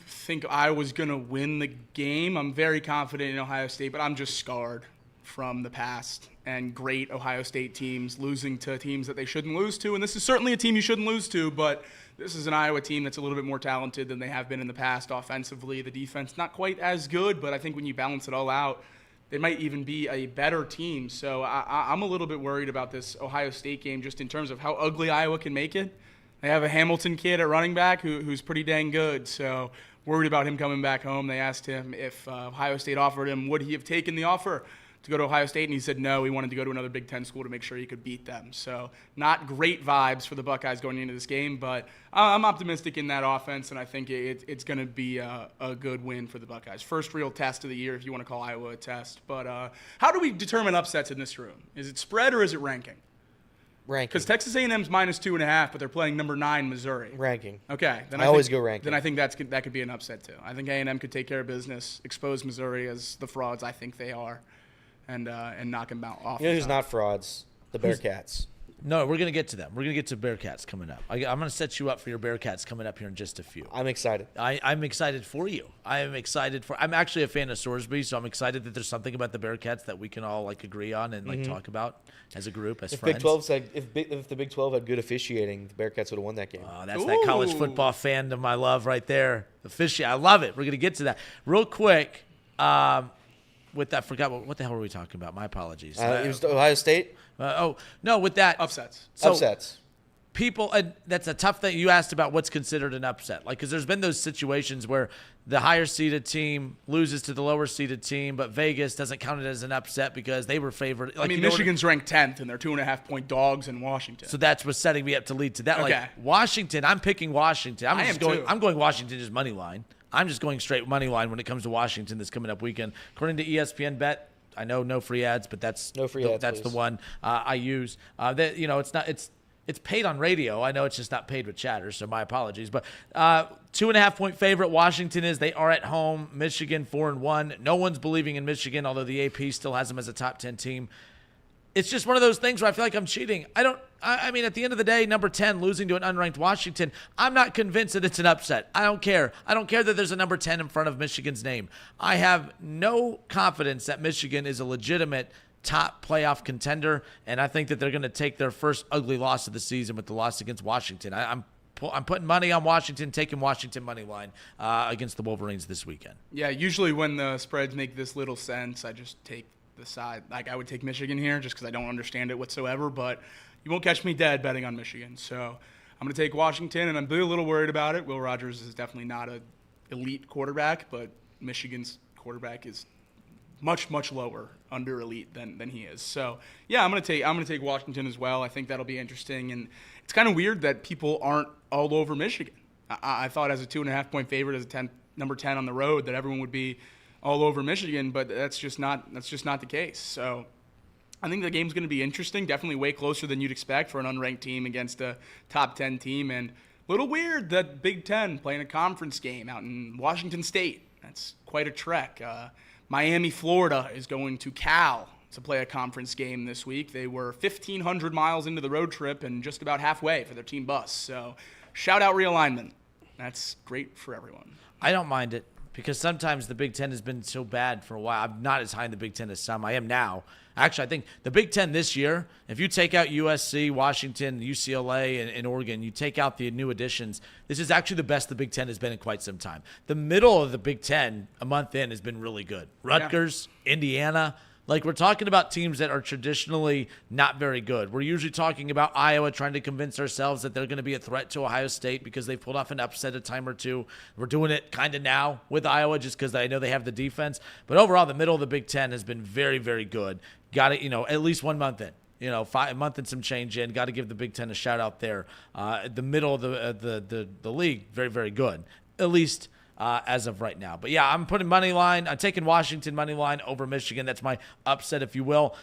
think Iowa's going to win the game. I'm very confident in Ohio State, but I'm just scarred from the past and great Ohio State teams losing to teams that they shouldn't lose to. And this is certainly a team you shouldn't lose to, but this is an Iowa team that's a little bit more talented than they have been in the past offensively. The defense, not quite as good, but I think when you balance it all out, they might even be a better team. So I'm a little bit worried about this Ohio State game just in terms of how ugly Iowa can make it. They have a Hamilton kid at running back who's pretty dang good, so worried about him coming back home. They asked him if Ohio State offered him, would he have taken the offer? to go to Ohio State, and he said no, he wanted to go to another Big Ten school to make sure he could beat them. So not great vibes for the Buckeyes going into this game, but I'm optimistic in that offense, and I think it's going to be a good win for the Buckeyes. First real test of the year, if you want to call Iowa a test. But how do we determine upsets in this room? Is it spread or is it ranking? Ranking. Because Texas A&M's -2.5, but they're playing number 9 Missouri. Ranking. Okay. Then I always go ranking. Then I think that could be an upset too. I think A&M could take care of business, expose Missouri as the frauds I think they are, and knock them out off. You know who's not frauds? The Bearcats. No, we're going to get to them. We're going to get to Bearcats coming up. I'm going to set you up for your Bearcats coming up here in just a few. I'm excited. I'm excited for you. I'm actually a fan of Sorsby, so I'm excited that there's something about the Bearcats that we can all agree on and talk about as a group, as friends. If the Big 12 had good officiating, the Bearcats would have won that game. Oh, that's that college football fandom I love right there. I love it. We're going to get to that real quick. With that, I forgot what the hell were we talking about? My apologies. It was Ohio State. With that upsets. Upsets. People, that's a tough thing. You asked about what's considered an upset, because there's been those situations where the higher seeded team loses to the lower seeded team, but Vegas doesn't count it as an upset because they were favored. Michigan's ranked 10th, and they're 2.5-point dogs in Washington. So that's what's setting me up to lead to that. Okay. Washington, I'm picking Washington. Too. I'm going Washington just money line. I'm just going straight money line when it comes to Washington this coming up weekend. According to ESPN Bet, I know no free ads, but that's the one I use. It's paid on radio. I know it's just not paid with chatter, so my apologies. But 2.5-point favorite Washington is. They are at home. Michigan 4-1. No one's believing in Michigan, although the AP still has them as a top 10 team. It's just one of those things where I feel like I'm cheating. I mean, at the end of the day, number 10 losing to an unranked Washington, I'm not convinced that it's an upset. I don't care. I don't care that there's a number 10 in front of Michigan's name. I have no confidence that Michigan is a legitimate top playoff contender, and I think that they're going to take their first ugly loss of the season with the loss against Washington. I'm putting money on Washington, taking Washington money line against the Wolverines this weekend. Yeah, usually when the spreads make this little sense, I just take the side. I would take Michigan here just because I don't understand it whatsoever, but you won't catch me dead betting on Michigan. So I'm going to take Washington, and I'm a little worried about it. Will Rogers is definitely not an elite quarterback, but Michigan's quarterback is much, much lower under elite than he is. So yeah, I'm going to take Washington as well. I think that'll be interesting, and it's kind of weird that people aren't all over Michigan. I thought as a 2.5-point favorite, as a number 10 on the road, that everyone would be all over Michigan, but that's just not the case. So I think the game's going to be interesting, definitely way closer than you'd expect for an unranked team against a top 10 team, and a little weird that Big Ten playing a conference game out in Washington State. That's quite a trek. Miami, Florida is going to Cal to play a conference game this week. They were 1,500 miles into the road trip and just about halfway for their team bus. So shout out realignment. That's great for everyone. I don't mind it, because sometimes the Big Ten has been so bad for a while. I'm not as high in the Big Ten as some. I am now. Actually, I think the Big Ten this year, if you take out USC, Washington, UCLA, and Oregon, you take out the new additions, this is actually the best the Big Ten has been in quite some time. The middle of the Big Ten, a month in, has been really good. Rutgers, Indiana. We're talking about teams that are traditionally not very good. We're usually talking about Iowa trying to convince ourselves that they're going to be a threat to Ohio State because they've pulled off an upset a time or two. We're doing it kind of now with Iowa just because I know they have the defense. But overall, the middle of the Big Ten has been very, very good. Got it, at least 1 month in. 5 month and some change in. Got to give the Big Ten a shout out there. The middle of the league, very, very good. At least as of right now. But yeah, I'm putting money line. I'm taking Washington money line over Michigan. That's my upset, if you will.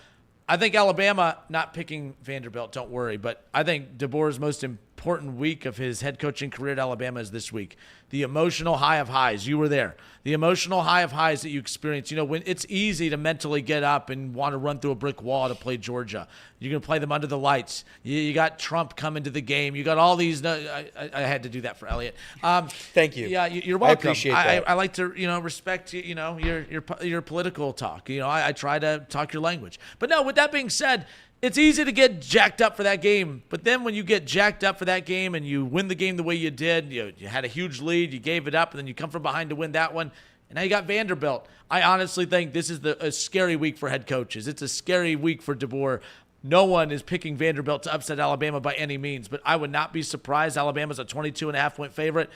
I think Alabama, not picking Vanderbilt, don't worry, but I think DeBoer's most important week of his head coaching career at Alabama is this week. The emotional high of highs. You were there. The emotional high of highs that you experience. When it's easy to mentally get up and want to run through a brick wall to play Georgia. You're going to play them under the lights. You got Trump coming to the game. You got all these. I had to do that for Elliot. Thank you. Yeah, you're welcome. I appreciate that. I like to, respect, your political talk. I try to talk your language. But no, with that being said, it's easy to get jacked up for that game, but then when you get jacked up for that game and you win the game the way you did, you had a huge lead, you gave it up, and then you come from behind to win that one, and now you got Vanderbilt. I honestly think this is a scary week for head coaches. It's a scary week for DeBoer. No one is picking Vanderbilt to upset Alabama by any means, but I would not be surprised. Alabama's a 22.5-point favorite.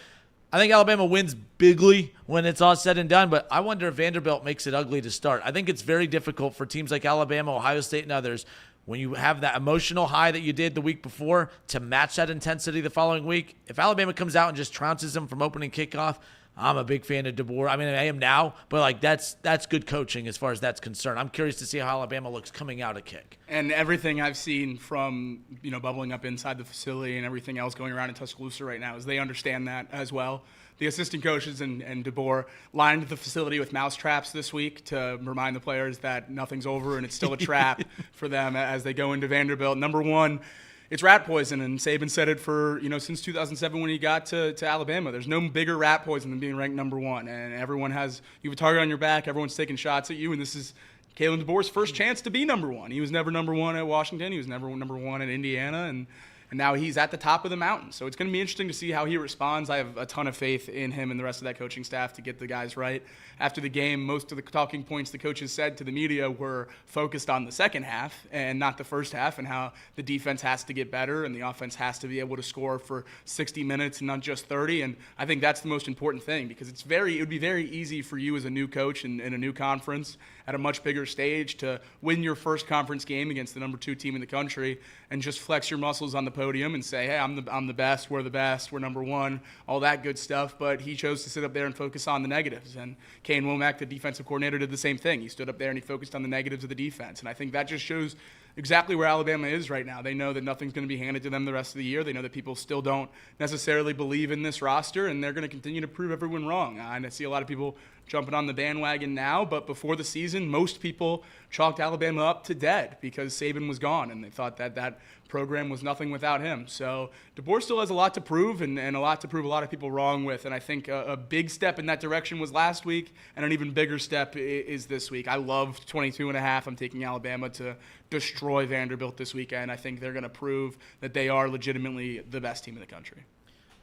I think Alabama wins bigly when it's all said and done, but I wonder if Vanderbilt makes it ugly to start. I think it's very difficult for teams like Alabama, Ohio State, and others, when you have that emotional high that you did the week before, to match that intensity the following week. If Alabama comes out and just trounces them from opening kickoff, I'm a big fan of DeBoer. I mean, I am now, but like that's good coaching as far as that's concerned. I'm curious to see how Alabama looks coming out of kick. And everything I've seen from, bubbling up inside the facility and everything else going around in Tuscaloosa right now is they understand that as well. The assistant coaches and DeBoer lined the facility with mouse traps this week to remind the players that nothing's over and it's still a trap for them as they go into Vanderbilt. Number one, it's rat poison, and Saban said it for, since 2007 when he got to Alabama. There's no bigger rat poison than being ranked number one, and everyone has – you have a target on your back, everyone's taking shots at you, and this is Kalen DeBoer's first chance to be number one. He was never number one at Washington. He was never number one at Indiana, and now he's at the top of the mountain. So it's going to be interesting to see how he responds. I have a ton of faith in him and the rest of that coaching staff to get the guys right. After the game, most of the talking points the coaches said to the media were focused on the second half and not the first half, and how the defense has to get better and the offense has to be able to score for 60 minutes and not just 30. And I think that's the most important thing, because it would be very easy for you as a new coach in a new conference at a much bigger stage to win your first conference game against the number 2 team in the country and just flex your muscles on the podium and say, hey, I'm the best, we're number one, all that good stuff. But he chose to sit up there and focus on the negatives. And Kane Womack, the defensive coordinator, did the same thing. He stood up there and he focused on the negatives of the defense. And I think that just shows exactly where Alabama is right now. They know that nothing's going to be handed to them the rest of the year. They know that people still don't necessarily believe in this roster, and they're going to continue to prove everyone wrong. And I see a lot of people jumping on the bandwagon now, but before the season, most people chalked Alabama up to dead because Saban was gone, and they thought that program was nothing without him. So DeBoer still has a lot to prove, and a lot to prove a lot of people wrong with, and I think a big step in that direction was last week, and an even bigger step is this week. I love 22.5. I'm taking Alabama to destroy Vanderbilt this weekend. I think they're going to prove that they are legitimately the best team in the country.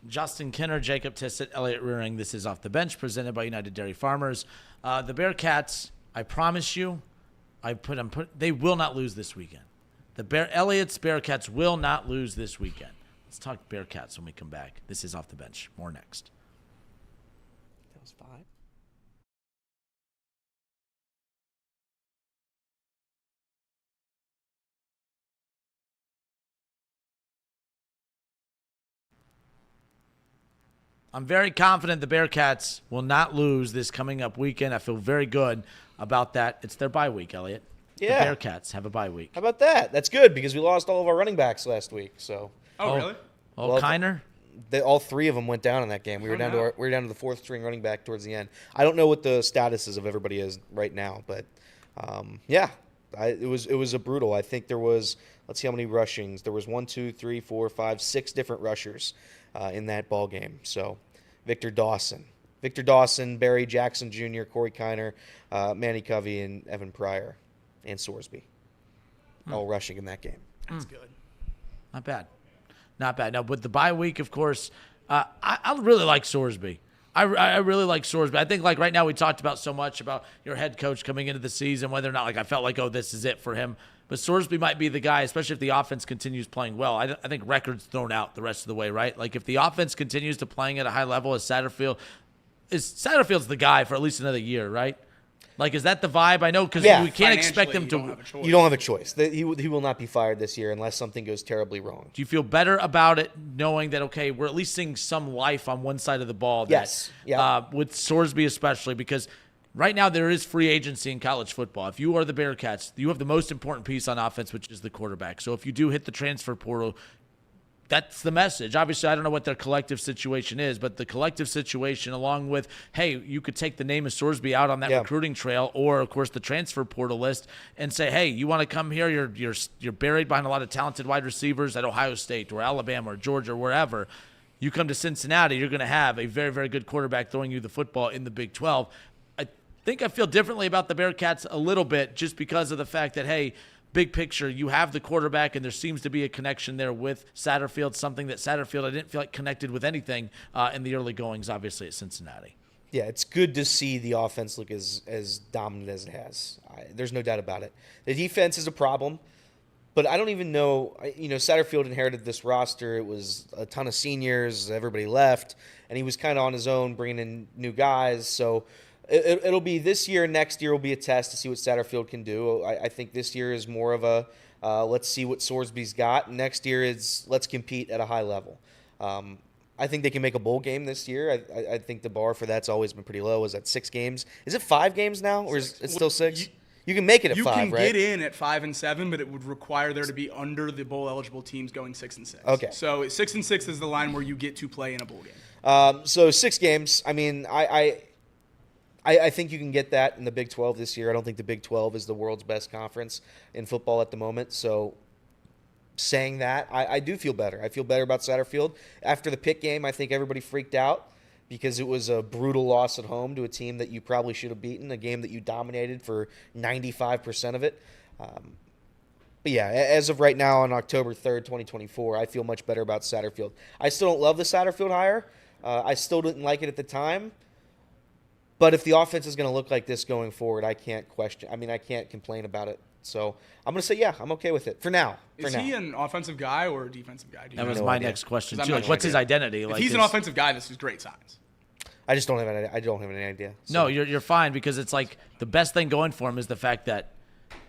Justin Kinner, Jacob Tissett, Elliott Rearing. This is Off the Bench, presented by United Dairy Farmers. The Bearcats, I promise you, they will not lose this weekend. Elliott's Bearcats will not lose this weekend. Let's talk Bearcats when we come back. This is Off the Bench. More next. That was 5. I'm very confident the Bearcats will not lose this coming up weekend. I feel very good about that. It's their bye week, Elliott. Yeah. The Bearcats have a bye week. How about that? That's good, because we lost all of our running backs last week. So. Oh, really? Well, Kiner? All 3 of them went down in that game. We were down to the 4th string running back towards the end. I don't know what the statuses of everybody is right now, but it was a brutal. I think there was, let's see how many rushings. There was 1, 2, 3, 4, 5, 6 different rushers in that ball game. So Victor Dawson, Barry Jackson Jr., Corey Kiner, Manny Covey, and Evan Pryor, and Sorsby, all rushing in that game. That's good. Not bad. No, but the bye week, of course, I really like Sorsby. I really like Sorsby. I think, like, right now we talked about so much about your head coach coming into the season, whether or not, like, I felt like, oh, this is it for him. But Sorsby might be the guy, especially if the offense continues playing well. I think records thrown out the rest of the way, right? Like, if the offense continues to playing at a high level as Satterfield's the guy for at least another year, right? Like, is that the vibe? I know, because we can't expect him to. You don't have a choice. He will not be fired this year unless something goes terribly wrong. Do you feel better about it knowing that, okay, we're at least seeing some life on one side of the ball? Yes. Yeah. With Sorsby especially, because right now there is free agency in college football. If you are the Bearcats, you have the most important piece on offense, which is the quarterback. So if you do hit the transfer portal, that's the message. Obviously, I don't know what their collective situation is, but the collective situation, along with, hey, you could take the name of Sorsby out on that recruiting trail, or of course the transfer portal list, and say, hey, you want to come here? You're buried behind a lot of talented wide receivers at Ohio State or Alabama or Georgia or wherever. You come to Cincinnati, you're going to have a very, very good quarterback throwing you the football in the Big 12. I think I feel differently about the Bearcats a little bit, just because of the fact that, hey, big picture, you have the quarterback, and there seems to be a connection there with Satterfield, something that Satterfield, I didn't feel like connected with anything in the early goings, obviously, at Cincinnati. Yeah, it's good to see the offense look as dominant as it has. There's no doubt about it. The defense is a problem. But I don't even know. Satterfield inherited this roster. It was a ton of seniors. Everybody left, and he was kind of on his own, bringing in new guys. So it'll be this year. Next year will be a test to see what Satterfield can do. I think this year is more of a let's see what Sorsby's got. Next year is let's compete at a high level. I think they can make a bowl game this year. I think the bar for that's always been pretty low. Is that 6 games? Is it 5 games now, or is it still 6? You can make it at 5, right? You can get in at 5 and 7, but it would require there to be under the bowl eligible teams going 6 and 6. Okay. So 6 and 6 is the line where you get to play in a bowl game. So 6 games. I mean, I think you can get that in the Big 12 this year. I don't think the Big 12 is the world's best conference in football at the moment. So saying that, I do feel better. I feel better about Satterfield. After the Pitt game, I think everybody freaked out because it was a brutal loss at home to a team that you probably should have beaten, a game that you dominated for 95% of it. But yeah, as of right now on October 3rd, 2024, I feel much better about Satterfield. I still don't love the Satterfield hire. I still didn't like it at the time. But if the offense is going to look like this going forward, I can't complain about it. So I'm going to say, yeah, I'm okay with it for now. Is he an offensive guy or a defensive guy? That was my next question, too. Like, what's his identity? If he's an offensive guy, this is great signs. I just don't have any idea. So. No, you're fine, because it's like the best thing going for him is the fact that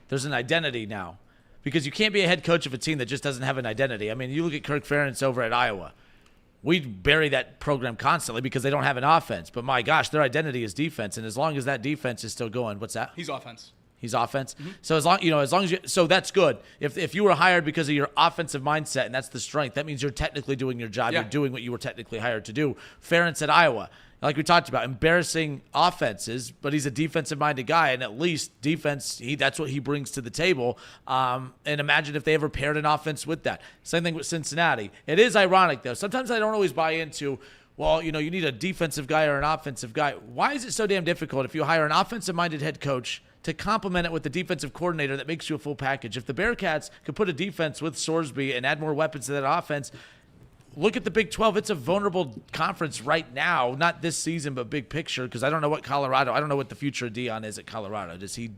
there's an identity now. Because you can't be a head coach of a team that just doesn't have an identity. I mean, you look at Kirk Ferentz over at Iowa. We bury that program constantly because they don't have an offense. But my gosh, their identity is defense, and as long as that defense is still going, what's that? He's offense. He's offense. Mm-hmm. So as long as you, so that's good. If you were hired because of your offensive mindset and that's the strength, that means you're technically doing your job. Yeah. You're doing what you were technically hired to do. Ferentz at Iowa, like we talked about, embarrassing offenses, but he's a defensive-minded guy, and at least defense, that's what he brings to the table. And imagine if they ever paired an offense with that. Same thing with Cincinnati. It is ironic, though. Sometimes I don't always buy into, well, you need a defensive guy or an offensive guy. Why is it so damn difficult if you hire an offensive-minded head coach to complement it with the defensive coordinator that makes you a full package? If the Bearcats could put a defense with Sorsby and add more weapons to that offense, look at the Big 12. It's a vulnerable conference right now, not this season, but big picture, because I don't know what the future of Dion is at Colorado. Does he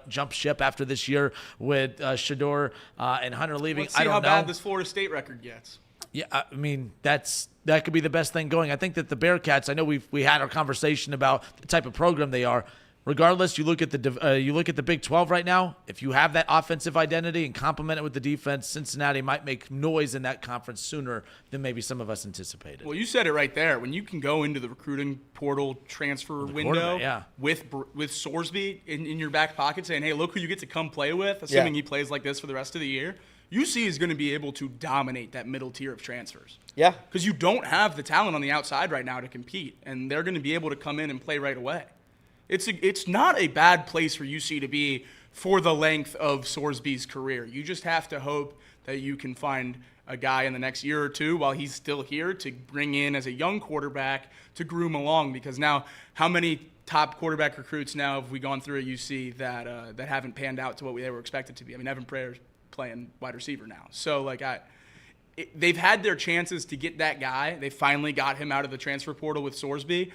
jump ship after this year with Shador and Hunter leaving? Let's see how bad this Florida State record gets. Yeah, I mean, that could be the best thing going. I think that the Bearcats, I know we had our conversation about the type of program they are. Regardless, you look at the Big 12 right now. If you have that offensive identity and complement it with the defense, Cincinnati might make noise in that conference sooner than maybe some of us anticipated. Well, you said it right there. When you can go into the recruiting portal transfer window with Sorsby in your back pocket saying, hey, look who you get to come play with, assuming he plays like this for the rest of the year, UC is going to be able to dominate that middle tier of transfers. Yeah. Because you don't have the talent on the outside right now to compete, and they're going to be able to come in and play right away. It's not a bad place for UC to be for the length of Sorsby's career. You just have to hope that you can find a guy in the next year or two while he's still here to bring in as a young quarterback to groom along. Because now, how many top quarterback recruits now have we gone through at UC that haven't panned out to what they were expected to be? I mean, Evan Prayer's playing wide receiver now. So, they've had their chances to get that guy. They finally got him out of the transfer portal with Sorsby.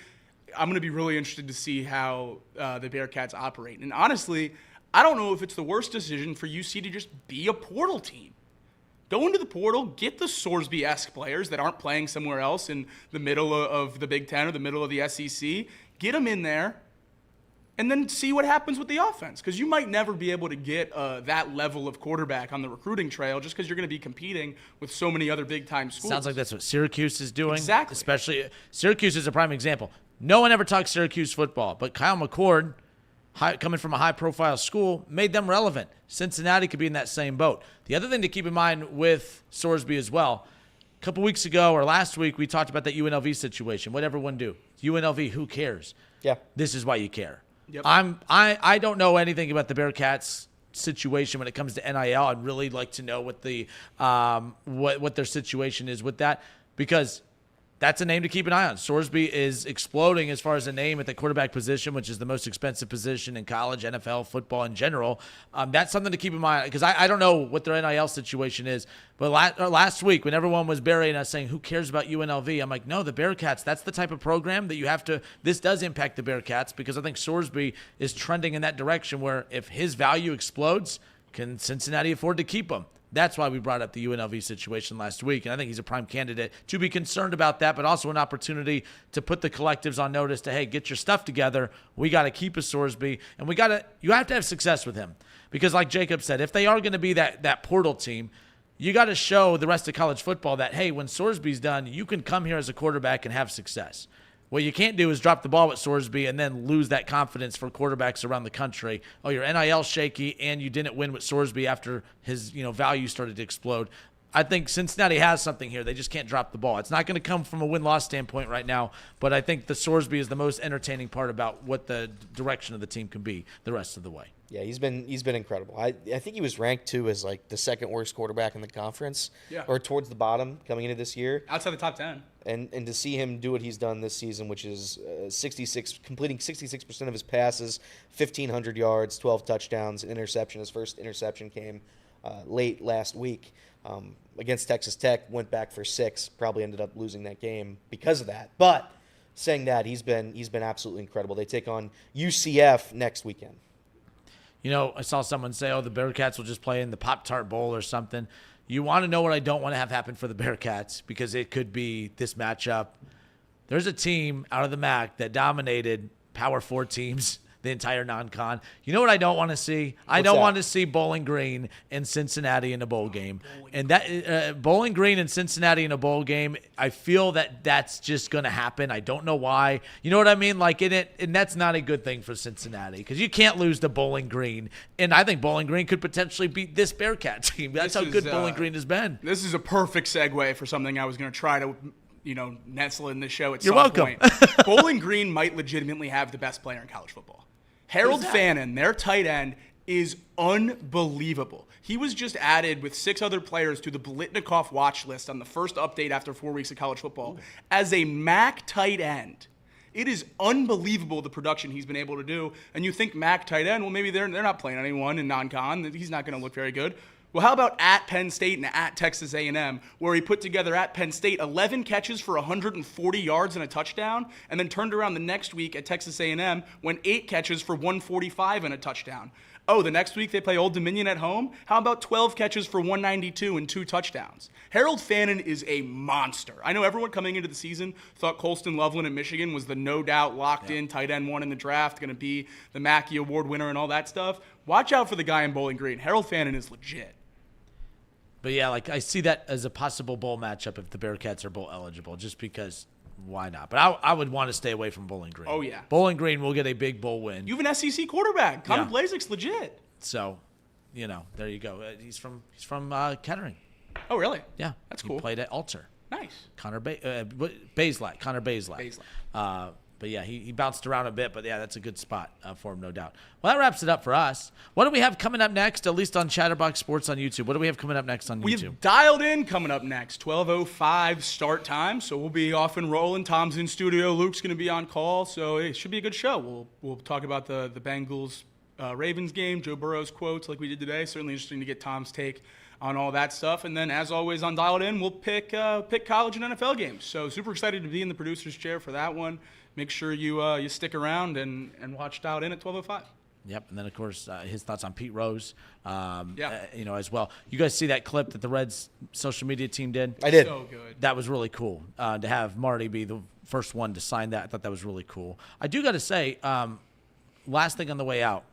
I'm going to be really interested to see how the Bearcats operate. And honestly, I don't know if it's the worst decision for UC to just be a portal team. Go into the portal, get the Sorsby-esque players that aren't playing somewhere else in the middle of the Big Ten or the middle of the SEC, get them in there, and then see what happens with the offense. Because you might never be able to get that level of quarterback on the recruiting trail just because you're going to be competing with so many other big-time schools. Sounds like that's what Syracuse is doing. Exactly. Especially, Syracuse is a prime example. No one ever talks Syracuse football, but Kyle McCord, coming from a high-profile school, made them relevant. Cincinnati could be in that same boat. The other thing to keep in mind with Sorsby as well, a couple weeks ago or last week, we talked about that UNLV situation. What everyone do? UNLV, who cares? Yeah. This is why you care. Yep. I don't know anything about the Bearcats situation when it comes to NIL. I'd really like to know what the what their situation is with that, because that's a name to keep an eye on. Sorsby is exploding as far as a name at the quarterback position, which is the most expensive position in college, NFL, football in general. That's something to keep in mind, because I don't know what their NIL situation is. But last week, when everyone was burying us saying, who cares about UNLV? I'm like, no, the Bearcats, that's the type of program that you have to – this does impact the Bearcats, because I think Sorsby is trending in that direction where if his value explodes, can Cincinnati afford to keep him? That's why we brought up the UNLV situation last week, and I think he's a prime candidate to be concerned about that, but also an opportunity to put the collectives on notice to, hey, get your stuff together. We got to keep a Sorsby, and you have to have success with him. Because like Jacob said, if they are going to be that portal team, you got to show the rest of college football that, hey, when Sorsby's done, you can come here as a quarterback and have success. What you can't do is drop the ball with Sorsby and then lose that confidence for quarterbacks around the country. Oh, your NIL shaky, and you didn't win with Sorsby after his value started to explode. I think Cincinnati has something here. They just can't drop the ball. It's not going to come from a win-loss standpoint right now, but I think the Sorsby is the most entertaining part about what the direction of the team can be the rest of the way. Yeah, he's been incredible. I think he was ranked too as like the second worst quarterback in the conference, or towards the bottom coming into this year, outside the top 10. And to see him do what he's done this season, which is completing 66% of his passes, 1,500 yards, 12 touchdowns, an interception. His first interception came late last week against Texas Tech. Went back for 6. Probably ended up losing that game because of that. But saying that, he's been absolutely incredible. They take on UCF next weekend. I saw someone say, the Bearcats will just play in the Pop-Tart Bowl or something. You want to know what I don't want to have happen for the Bearcats, because it could be this matchup. There's a team out of the MAC that dominated Power 4 teams the entire non-con. You know what I don't want to see? I don't want to see Bowling Green and Cincinnati in a bowl game. And that Bowling Green and Cincinnati in a bowl game, I feel that's just going to happen. I don't know why. You know what I mean? And that's not a good thing for Cincinnati, because you can't lose to Bowling Green. And I think Bowling Green could potentially beat this Bearcat team. That's how good Bowling Green has been. This is a perfect segue for something I was going to try to nestle in the show at You're some welcome. point. Bowling Green might legitimately have the best player in college football. Harold Fannin, their tight end, is unbelievable. He was just added with 6 other players to the Blitnikoff watch list on the first update after 4 weeks of college football as a MAC tight end. It is unbelievable the production he's been able to do. And you think MAC tight end, well, maybe they're not playing anyone in non-con. He's not going to look very good. Well, how about at Penn State and at Texas A&M, where he put together at Penn State 11 catches for 140 yards and a touchdown, and then turned around the next week at Texas A&M when 8 catches for 145 and a touchdown. Oh, the next week they play Old Dominion at home? How about 12 catches for 192 and 2 touchdowns? Harold Fannin is a monster. I know everyone coming into the season thought Colston Loveland at Michigan was the no doubt locked-in tight end 1 in the draft, going to be the Mackey Award winner and all that stuff. Watch out for the guy in Bowling Green. Harold Fannin is legit. But yeah, I see that as a possible bowl matchup if the Bearcats are bowl eligible, just because why not? But I would want to stay away from Bowling Green. Oh, yeah. Bowling Green will get a big bowl win. You have an SEC quarterback. Connor Blazek's legit. So, there you go. He's from Kettering. Oh, really? Yeah. That's cool. He played at Alter. Nice. Connor Bazelak. But yeah, he bounced around a bit, but yeah, that's a good spot for him, no doubt. Well, that wraps it up for us. What do we have coming up next, at least on Chatterbox Sports on YouTube? What do we have coming up next on YouTube? We've dialed in coming up next, 12:05 start time, so we'll be off and rolling. Tom's in studio. Luke's going to be on call, so it should be a good show. We'll talk about the Bengals Ravens game, Joe Burrow's quotes like we did today. Certainly interesting to get Tom's take on all that stuff. And then, as always, on Dialed In, we'll pick college and NFL games. So super excited to be in the producer's chair for that one. Make sure you stick around and watch Dialed In at 12:05. Yep, and then, of course, his thoughts on Pete Rose, as well. You guys see that clip that the Reds social media team did? I did. So good. That was really cool to have Marty be the first one to sign that. I thought that was really cool. I do got to say, last thing on the way out,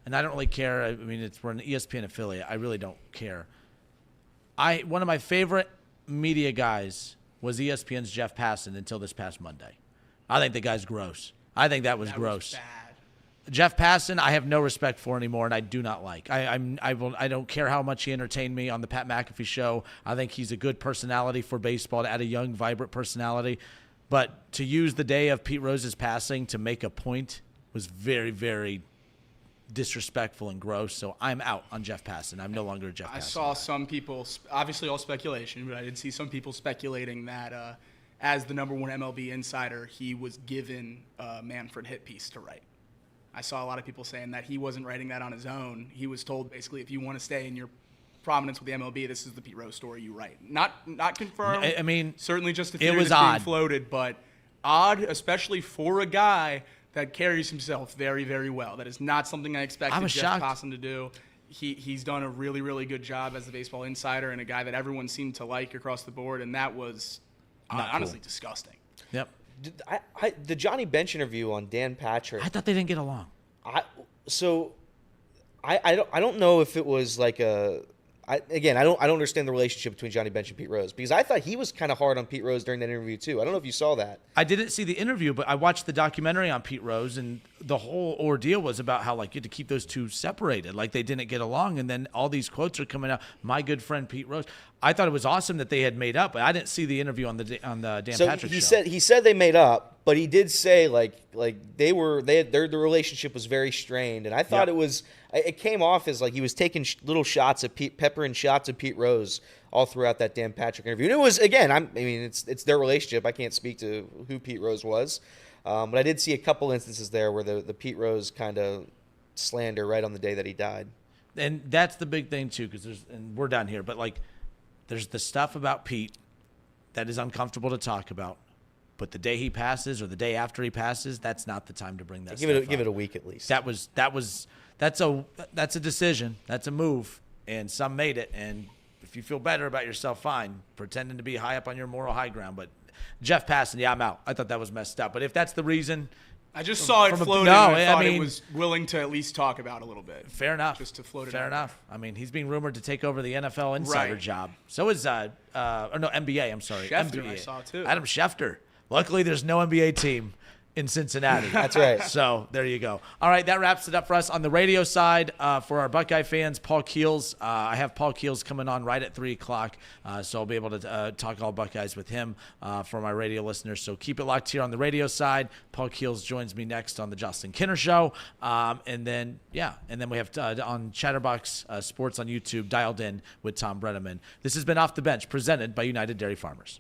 and I don't really care. I mean, we're an ESPN affiliate. I really don't care. One of my favorite media guys was ESPN's Jeff Passan until this past Monday. I think the guy's gross. I think that was gross. Bad. Jeff Passan, I have no respect for anymore, and I do not like. I don't care how much he entertained me on the Pat McAfee show. I think he's a good personality for baseball, to add a young, vibrant personality. But to use the day of Pete Rose's passing to make a point was very, very disrespectful and gross. So I'm out on Jeff Passan. I'm no longer a Jeff Passan. I saw some people, obviously all speculation, but I did see some people speculating that as the number 1 MLB insider, he was given a Manfred hit piece to write. I saw a lot of people saying that he wasn't writing that on his own. He was told, basically, if you want to stay in your prominence with the MLB, this is the Pete Rose story you write. Not confirmed. I mean, certainly just a it theory was that's being odd. floated, but odd, especially for a guy that carries himself very, very well. That is not something I expected Jeff Passan to do. he's done a really, really good job as the baseball insider and a guy that everyone seemed to like across the board, and that was honestly disgusting. Yep. The Johnny Bench interview on Dan Patrick. I thought they didn't get along. I don't know if it was like I don't understand the relationship between Johnny Bench and Pete Rose, because I thought he was kind of hard on Pete Rose during that interview too. I don't know if you saw that. I didn't see the interview, but I watched the documentary on Pete Rose, and the whole ordeal was about how like you had to keep those two separated, like they didn't get along, and then all these quotes are coming out. My good friend Pete Rose. I thought it was awesome that they had made up, but I didn't see the interview on the Dan Patrick show. He said they made up, but he did say like their relationship was very strained, and I thought it came off as like he was taking little shots at peppering shots at Pete Rose all throughout that Dan Patrick interview. And it was, again, it's their relationship. I can't speak to who Pete Rose was, but I did see a couple instances there where the Pete Rose kind of slander right on the day that he died. And that's the big thing too, because we're done here, but like there's the stuff about Pete that is uncomfortable to talk about. But the day he passes or the day after he passes, that's not the time to bring that stuff up. Give it a week at least. That's a decision. That's a move. And some made it. And if you feel better about yourself, fine. Pretending to be high up on your moral high ground. But Jeff passing, I'm out. I thought that was messed up. But if that's the reason, I just saw it floating. I thought it was willing to at least talk about a little bit. Fair enough. Just to float it Fair out. enough. I mean, he's being rumored to take over the NFL insider job. So is NBA. I'm sorry, Schefter, NBA. I saw too. Adam Schefter. Luckily, there's no NBA team in Cincinnati. That's right. So there you go. All right, that wraps it up for us on the radio side. For our Buckeye fans, Paul Keels. I have Paul Keels coming on right at 3 o'clock, so I'll be able to talk all Buckeyes with him for my radio listeners. So keep it locked here on the radio side. Paul Keels joins me next on the Justin Kinner Show, and then we have on Chatterbox Sports on YouTube, dialed in with Tom Brenneman. This has been Off the Bench, presented by United Dairy Farmers.